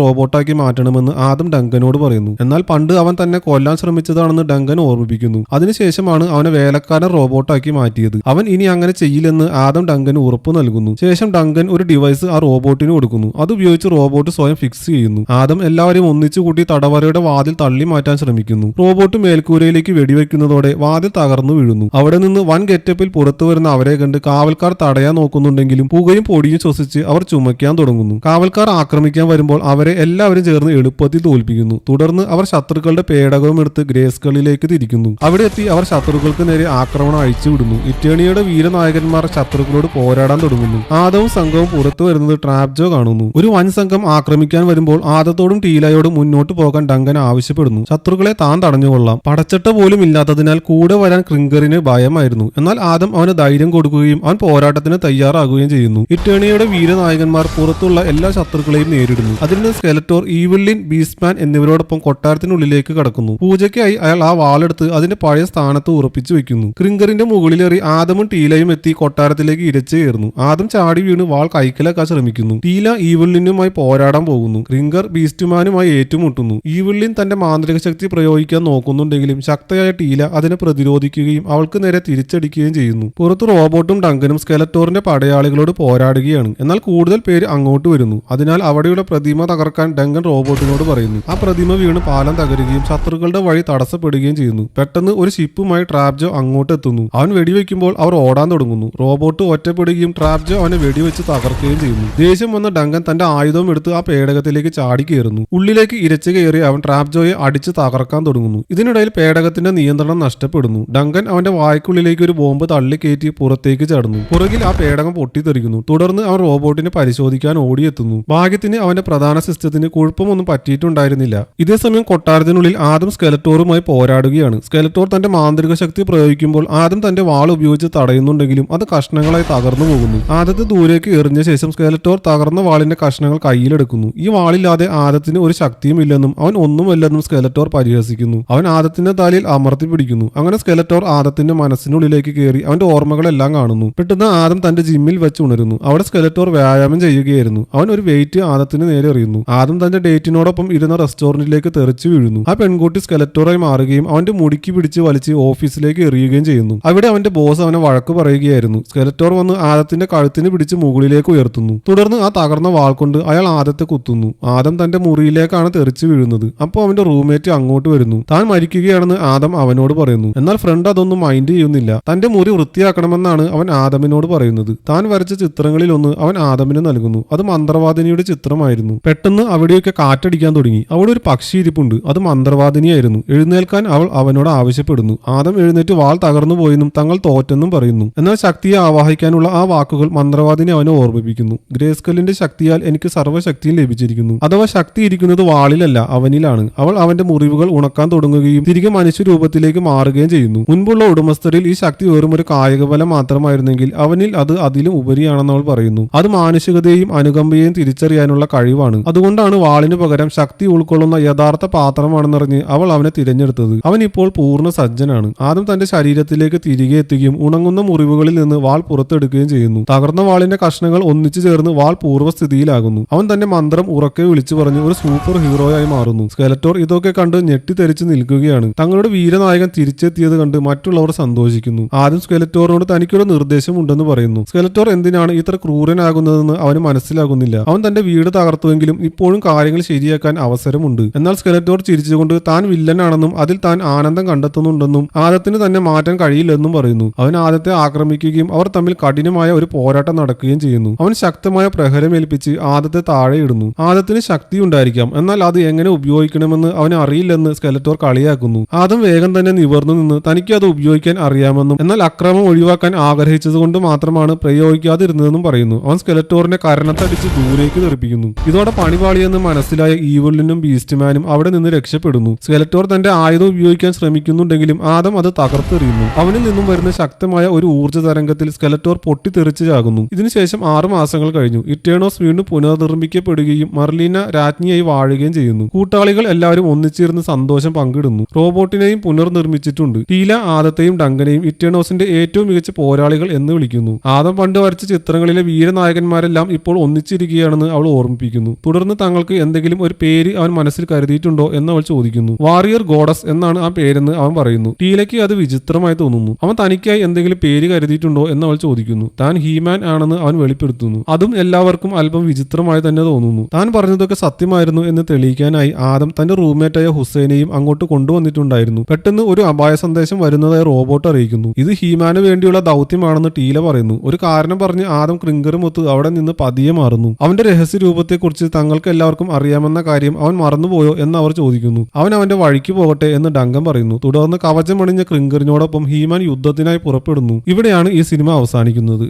റോബോട്ടാക്കി മാറ്റണമെന്ന് ആദം ഡങ്കനോട് പറയുന്നു. എന്നാൽ പണ്ട് അവൻ തന്നെ കൊല്ലാൻ ശ്രമിച്ചതാണെന്ന് ഡങ്കൻ ഓർമ്മിപ്പിക്കുന്നു. അതിനുശേഷമാണ് അവനെ വേലക്കാരൻ റോബോട്ടാക്കി മാറ്റിയത്. അവൻ ഇനി അങ്ങനെ ചെയ്യില്ലെന്ന് ആദം ഡങ്കന് ഉറപ്പ് നൽകുന്നു. ശേഷം ഡങ്കൻ ഒരു ഡിവൈസ് ആ റോബോട്ടിന് കൊടുക്കുന്നു. അതുപയോഗിച്ച് റോബോട്ട് സ്വയം ഫിക്സ് ചെയ്യുന്നു. ആദം എല്ലാവരെയും ഒന്നിച്ചു കൂട്ടി തടവറയുടെ വാതിൽ തള്ളി മാറ്റാൻ ശ്രമിക്കുന്നു. റോബോട്ട് മേൽക്കൂരയിലേക്ക് വെടിവെക്കുന്നതോടെ വാതിൽ തകർന്നു വീഴുന്നു. അവിടെ നിന്ന് വൻ ഗെറ്റപ്പിൽ പുറത്തു വരുന്ന അവരെ കണ്ട് കാവൽക്കാർ തടയാൻ നോക്കുന്നുണ്ടെങ്കിലും പുകയും പൊടിയും ശ്വസിച്ച് അവർ ചുമയ്ക്കാൻ തുടങ്ങുന്നു. കാവൽക്കാർ ആക്രമിക്കാൻ വരുമ്പോൾ അവരെ എല്ലാവരും ചേർന്ന് എളുപ്പത്തിൽ തോൽപ്പിക്കുന്നു. തുടർന്ന് അവർ ശത്രുക്കളുടെ പേടകവും എടുത്ത് ഗ്രേസ്കളിലേക്ക് തിരിക്കുന്നു. അവിടെ എത്തി അവർ ശത്രുക്കൾക്ക് നേരെ ആക്രമണം അഴിച്ചുവിടുന്നു. ഇറ്റേണിയുടെ വീരനായകന്മാർ ശത്രുക്കളോട് പോരാടാൻ തുടങ്ങുന്നു. ആദവും സംഘവും പുറത്തു വരുന്നത് ട്രാപ്ജോ കാണുന്നു. ഒരു വൻ സംഘം ആക്രമിക്കാൻ വരുമ്പോൾ ആദത്തോടും ടീലയോടും മുന്നോട്ട് പോകാൻ ഡങ്കൻ ആവശ്യപ്പെടുന്നു. ശത്രുക്കളെ താൻ തടഞ്ഞുകൊള്ളാം. പടച്ചട്ട പോലും ഇല്ലാത്തതിനാൽ കൂടെ വരാൻ ക്രിങ്കറിന് ഭയമായിരുന്നു. എന്നാൽ ആദം അവന് ധൈര്യം കൊടുക്കുകയും അവൻ പോരാട്ടത്തിന് തയ്യാറാകുകയും ചെയ്യുന്നു. ഇറ്റേണിയുടെ വീരനായകന്മാർ പുറത്തുള്ള എല്ലാ ശത്രുക്കളെയും നേരിടുന്നു. അതിന് സ്കെലറ്റോർ, ഈവിളിൻ, ബീസ്റ്റ്മാൻ എന്നിവരോടൊപ്പം കൊട്ടാരത്തിനുള്ളിലേക്ക് കടക്കുന്നു. പൂജയ്ക്കായി അയാൾ ആ വാളെടുത്ത് അതിന്റെ പഴയ സ്ഥാനത്ത് ഉറപ്പിച്ചു വെക്കുന്നു. ക്രിങ്കറിന്റെ മുകളിലേറി ആദമും ടീലയും എത്തി കൊട്ടാരത്തിലേക്ക് ഇരച്ചു കയറുന്നു. ആദം ചാടി വീണ് വാൾ കൈക്കലാക്കാൻ ശ്രമിക്കുന്നു. ടീല ഈവിളിനുമായി പോരാടാൻ പോകുന്നു. ക്രിങ്കർ ബീസ്റ്റ്മാനുമായി ഏറ്റുമുട്ടുന്നു. ഈവിളിൻ തന്റെ മാന്ത്രിക ശക്തി പ്രയോഗിക്കാൻ നോക്കുന്നുണ്ടെങ്കിലും ശക്തയായ ടീല അതിനെ പ്രതിരോധിക്കുകയും അവൾക്ക് നേരെ തിരിച്ചടിക്കുകയും ചെയ്യുന്നു. പുറത്ത് റോബോട്ടും ഡങ്കനും സ്കെലറ്റോറിന്റെ പടയാളികളോട് പോരാടുകയാണ്. എന്നാൽ കൂടുതൽ പേര് അങ്ങോട്ട് വരുന്നു. അതിനാൽ അവിടെയുള്ള പ്രതിമ തകർക്കാൻ ഡങ്കൻ റോബോട്ടിനോട് പറയുന്നു. ആ പ്രതിമ വീണ് പാലം തകരുകയും ശത്രുക്കളുടെ വഴി തടസ്സപ്പെടുകയും ചെയ്യുന്നു. പെട്ടെന്ന് ഒരു ഷിപ്പുമായി ട്രാപ്ജോ അങ്ങോട്ട് എത്തുന്നു. അവൻ വെടിവെക്കുമ്പോൾ അവർ ഓടാൻ തുടങ്ങുന്നു. റോബോട്ട് ഒറ്റപ്പെടുകയും ട്രാപ്ജോ അവനെ വെടിവെച്ച് തകർക്കുകയും ചെയ്യുന്നു. ദേഷ്യം വന്ന ഡങ്കൻ തന്റെ ആയുധം എടുത്ത് ആ പേടകത്തിലേക്ക് ചാടി കയറുന്നു. ഉള്ളിലേക്ക് ഇരച്ചു കയറി അവൻ ട്രാപ്ജോയെ അടിച്ച് തകർക്കാൻ തുടങ്ങുന്നു. ഇതിനിടയിൽ പേടകത്തിന്റെ നിയന്ത്രണം നഷ്ടപ്പെടുന്നു. ഡങ്കൻ അവന്റെ വായ്ക്കുള്ളിലേക്ക് ഒരു ബോംബ് തള്ളിക്കയറ്റി പുറത്തേക്ക് ചാടുന്നു. പുറകിൽ ആ പേടകം പൊട്ടിത്തെറിക്കുന്നു. തുടർന്ന് അവൻ റോബോട്ടിനെ പരിശോധിക്കാൻ ഓടിയെത്തുന്നു. ഭാഗ്യത്തിന് അവന്റെ പ്രധാന സിസ്റ്റത്തിന് കുഴപ്പമൊന്നും പറ്റിയിട്ടുണ്ടായിരുന്നില്ല. ഇതേസമയം കൊട്ടാരത്തിനുള്ളിൽ ആദം സ്കെലറ്റോറുമായി പോരാടുകയാണ്. സ്കെലറ്റോർ തന്റെ മാന്ത്രിക ശക്തി പ്രയോഗിക്കുമ്പോൾ ആദം തന്റെ വാൾ ഉപയോഗിച്ച് തടയുന്നുണ്ടെങ്കിലും അത് കഷ്ണങ്ങളായി തകർന്നു പോകുന്നു. ആദത്തെ ദൂരേക്ക് എറിഞ്ഞ ശേഷം സ്കെലറ്റോർ തകർന്ന വാളിന്റെ കഷ്ണങ്ങൾ കയ്യിലെടുക്കുന്നു. ഈ വാളില്ലാതെ ആദത്തിന് ഒരു ശക്തിയും ഇല്ലെന്നും അവൻ ഒന്നുമല്ലെന്നും സ്കെലറ്റോർ പരിഹസിക്കുന്നു. അവൻ ആദത്തിന്റെ തലയിൽ അമർത്തി പിടിക്കുന്നു. അങ്ങനെ സ്കെലറ്റോർ ആദത്തിന്റെ മനസ്സിനുള്ളിലേക്ക് കയറി അവന്റെ ഓർമ്മകളെല്ലാം കാണുന്നു. പെട്ടെന്ന് ആദം തന്റെ ജിമ്മിൽ വെച്ച് ഉണരുന്നു. അവിടെ സ്കെലറ്റോർ വ്യായാമം ചെയ്യുകയായിരുന്നു. അവൻ ഒരു വെയിറ്റ് ആദത്തിന് നേരെ എറിയുന്നു. ആദം തന്റെ ഡേറ്റിനോടൊപ്പം ഇരുന്ന റെസ്റ്റോറന്റിലേക്ക് തെറിച്ചു വീഴുന്നു. ആ പെൺകുട്ടി സ്കെലറ്റോറായി മാറുകയും അവന്റെ മുടിക്ക് പിടിച്ച് വലിച്ച് ഓഫീസിലേക്ക് എറിയുകയും ചെയ്യുന്നു. അവിടെ അവന്റെ ബോസ് അവനെ വഴക്ക് പറയുകയായിരുന്നു. സ്കെലറ്റോർ വന്ന് ആദത്തിന്റെ കഴുത്തിന് പിടിച്ച് മുകളിലേക്ക് ഉയർത്തുന്നു. തുടർന്ന് ആ തകർന്ന വാൾ കൊണ്ട് അയാൾ ആദത്തെ കുത്തുന്നു. ആദം തന്റെ മുറിയിലേക്കാണ് തെറിച്ചു വീഴുന്നത്. അപ്പോൾ അവന്റെ റൂംമേറ്റ് അങ്ങോട്ട് വരുന്നു. താൻ മരിക്കുകയാണെന്ന് ആദം അവനോട് പറയുന്നു. എന്നാൽ ഫ്രണ്ട് അതൊന്നും മൈൻഡ് ചെയ്യുന്നില്ല. തന്റെ മുറി വൃത്തിയാക്കണമെന്നാണ് അവൻ ആദമിനോട് പറയുന്നത്. താൻ വരച്ച ചിത്രങ്ങളിൽ ഒന്ന് അവൻ ആദമിന് നൽകുന്നു. അത് മന്ത്രവാദിനിയുടെ ചിത്രമായിരുന്നു. പെട്ടെന്ന് അവിടെയൊക്കെ കാറ്റടിക്കാൻ തുടങ്ങി. അവിടെ ഒരു പക്ഷി ഇരിപ്പുണ്ട്. അത് മന്ത്രവാദിനിയായിരുന്നു. എഴുന്നേൽക്കാൻ അവൾ അവനോട് ആവശ്യപ്പെടുന്നു. ആദം എഴുന്നേറ്റ് വാൾ തകർന്നു പോയെന്നും തങ്ങൾ തോറ്റെന്നും പറയുന്നു. എന്നാൽ ശക്തിയെ ആവാഹിക്കാനുള്ള ആ വാക്കുകൾ മന്ത്രവാദിനി അവനെ ഓർമ്മിപ്പിക്കുന്നു. ഗ്രേസ്കലിന്റെ ശക്തിയാൽ എനിക്ക് സർവ്വശക്തിയും ലഭിച്ചിരിക്കുന്നു. അഥവാ ശക്തി ഇരിക്കുന്നത് വാളിലല്ല, അവനിലാണ്. അവൾ അവന്റെ മുറിവുകൾ ഉണക്കാൻ തുടങ്ങുകയും തിരികെ മനുഷ്യരൂപത്തിലേക്ക് മാറുകയും ചെയ്യുന്നു. മുൻപുള്ള ഉടമസ്ഥരിൽ ഈ ശക്തി വെറും ഒരു കായികബലം മാത്രമായിരുന്നെങ്കിൽ അവനിൽ അത് അതിലും ഉപരിയാണെന്ന് അവൾ പറയുന്നു. അത് മാനുഷികതയെയും അനുകമ്പയെയും തിരിച്ചറിയാനുള്ള കഴിവാണ്. അതുകൊണ്ടാണ് വാളിന് പകരം ശക്തി ഉൾക്കൊള്ളുന്ന യഥാർത്ഥ പാത്രമാണെന്നറിഞ്ഞ് അവൾ അവനെ തിരഞ്ഞെടുത്തത്. അവൻ ഇപ്പോൾ പൂർണ്ണ സജ്ജനാണ്. ആദം തന്റെ ശരീരത്തിലേക്ക് തിരികെ എത്തുകയും ഉണങ്ങുന്ന മുറിവുകളിൽ നിന്ന് വാൾ പുറത്തെടുക്കുകയും ചെയ്യുന്നു. തകർന്ന വാളിന്റെ കഷ്ണങ്ങൾ ഒന്നിച്ചു ചേർന്ന് വാൾ പൂർവ്വസ്ഥിതിയിലാകുന്നു. അവൻ തന്റെ മന്ത്രം ഉറക്കെ വിളിച്ചു പറഞ്ഞ് ഒരു സൂപ്പർ ഹീറോയായി മാറുന്നു. സ്കെലറ്റോർ ഇതൊക്കെ കണ്ട് ഞെട്ടിത്തെറിച്ച് നിൽക്കുകയാണ്. തങ്ങളുടെ വീരനായകൻ തിരിച്ചെത്തിയത് കണ്ട് മറ്റുള്ളവർ സന്തോഷിക്കുന്നു. ആദ്യം സ്കെലറ്റോറിനോട് തനിക്കൊരു നിർദ്ദേശമുണ്ടെന്ന് പറയുന്നു. സ്കെലറ്റോർ എന്തിനാണ് ഇത്ര ക്രൂരനാകുന്നതെന്ന് അവന് മനസ്സിലാകുന്നില്ല. അവൻ തന്റെ വീട് തകർത്തുവെങ്കിലും ഇപ്പോഴും കാര്യങ്ങൾ ശരിയാക്കാൻ അവസരമുണ്ട്. എന്നാൽ സ്കെലറ്റോർ ചിരിച്ചുകൊണ്ട് താൻ വില്ലനാണെന്നും അതിൽ താൻ ആനന്ദം കണ്ടെത്തുന്നുണ്ടെന്നും ആദത്തിന് തന്നെ മാറ്റാൻ കഴിയില്ലെന്നും പറയുന്നു. അവൻ ആദത്തെ ആക്രമിക്കുകയും അവർ തമ്മിൽ കഠിനമായ ഒരു പോരാട്ടം നടക്കുകയും ചെയ്യുന്നു. അവൻ ശക്തമായ പ്രഹരമേൽപ്പിച്ച് ആദത്തെ താഴെയിടുന്നു. ആദത്തിന് ശക്തി ഉണ്ടായിരിക്കാം, എന്നാൽ അത് എങ്ങനെ ഉപയോഗിക്കണമെന്ന് അവന് അറിയില്ലെന്ന് സ്കെലറ്റോർ കളിയാക്കുന്നു. ആദം വേഗം തന്നെ നിവർന്നു നിന്ന് തനിക്ക് അത് ഉപയോഗിക്കാൻ അറിയാമെന്നും എന്നാൽ അക്രമം ഒഴിവാക്കാൻ ആഗ്രഹിച്ചതുകൊണ്ട് മാത്രമാണ് പ്രയോഗിക്കാതിരുന്നതെന്നും പറയുന്നു. അവൻ സ്കെലറ്റോറിനെ കരണത്തടിച്ച് ദൂരേക്ക് തെറിപ്പിക്കുന്നു. ഇതോടെ പണിപാളിയെന്ന് മനസ്സിലായ ഈവിളിനും ബീസ്റ്റ്മാനും അവിടെ നിന്ന് രക്ഷപ്പെടുന്നു. സ്കെലറ്റോർ തന്റെ ആയുധം ഉപയോഗിക്കാൻ ശ്രമിക്കുന്നുണ്ടെങ്കിലും ആദം അത് തകർത്തെറിയുന്നു. അവനിൽ നിന്നും വരുന്ന ശക്തമായ ഒരു ഊർജ്ജ തരംഗത്തിൽ സ്കെലറ്റോർ പൊട്ടിത്തെറിച്ച് ചാകുന്നു. ഇതിനുശേഷം 6 മാസങ്ങൾ കഴിഞ്ഞു. ഇറ്റേണോസ് വീണ്ടും പുനർനിർമ്മിക്കപ്പെടുകയും മർലീന രാജ്ഞിയായി വാഴുകയും ചെയ്യുന്നു. കൂട്ടാളികൾ എല്ലാവരും ഒന്നിച്ചിരുന്ന് സന്തോഷം പങ്കിടുന്നു. റോബോട്ടിനെയും പുനർനിർമ്മിച്ചിട്ടുണ്ട്. ടീല ആദത്തെയും ഡങ്കനെയും ഇറ്റേണോസിന്റെ ഏറ്റവും മികച്ച പോരാളികൾ എന്ന് വിളിക്കുന്നു. ആദം പണ്ട് വരച്ച ചിത്രം ചിത്രങ്ങളിലെ വീരനായകന്മാരെല്ലാം ഇപ്പോൾ ഒന്നിച്ചിരിക്കുകയാണെന്ന് അവൾ ഓർമ്മിപ്പിക്കുന്നു. തുടർന്ന് തങ്ങൾക്ക് എന്തെങ്കിലും ഒരു പേര് അവൻ മനസ്സിൽ കരുതിയിട്ടുണ്ടോ എന്ന് അവൾ ചോദിക്കുന്നു. വാറിയർ ഗോഡസ് എന്നാണ് ആ പേരെന്ന് അവൻ പറയുന്നു. ടീലയ്ക്ക് അത് വിചിത്രമായി തോന്നുന്നു. അവൻ തനിക്കായി എന്തെങ്കിലും പേര് കരുതിയിട്ടുണ്ടോ എന്ന് അവൾ ചോദിക്കുന്നു. താൻ ഹീമാൻ ആണെന്ന് അവൻ വെളിപ്പെടുത്തുന്നു. അതും എല്ലാവർക്കും അല്പം വിചിത്രമായി തന്നെ തോന്നുന്നു. താൻ പറഞ്ഞതൊക്കെ സത്യമായിരുന്നു എന്ന് തെളിയിക്കാനായി ആദം തന്റെ റൂംമേറ്റായ ഹുസൈനെയും അങ്ങോട്ട് കൊണ്ടുവന്നിട്ടുണ്ടായിരുന്നു. പെട്ടെന്ന് ഒരു അപായ സന്ദേശം വരുന്നതായി റോബോട്ട് അറിയിക്കുന്നു. ഇത് ഹീമാന് വേണ്ടിയുള്ള ദൗത്യമാണെന്ന് ടീല പറയുന്നു. ഒരു കാരണം പറഞ്ഞ് ആദം ക്രിങ്കറുമൊത്ത് അവിടെ നിന്ന് പതിയെ മാറുന്നു. അവന്റെ രഹസ്യ രൂപത്തെക്കുറിച്ച് തങ്ങൾക്ക് എല്ലാവർക്കും അറിയാമെന്ന കാര്യം അവൻ മറന്നുപോയോ എന്ന് അവർ ചോദിക്കുന്നു. അവൻ അവന്റെ വഴിക്ക് പോകട്ടെ എന്ന് ഡങ്കൻ പറയുന്നു. തുടർന്ന് കവചമണിഞ്ഞ ക്രിങ്കറിനോടൊപ്പം ഹീമാൻ യുദ്ധത്തിനായി പുറപ്പെടുന്നു. ഇവിടെയാണ് ഈ സിനിമ അവസാനിക്കുന്നത്.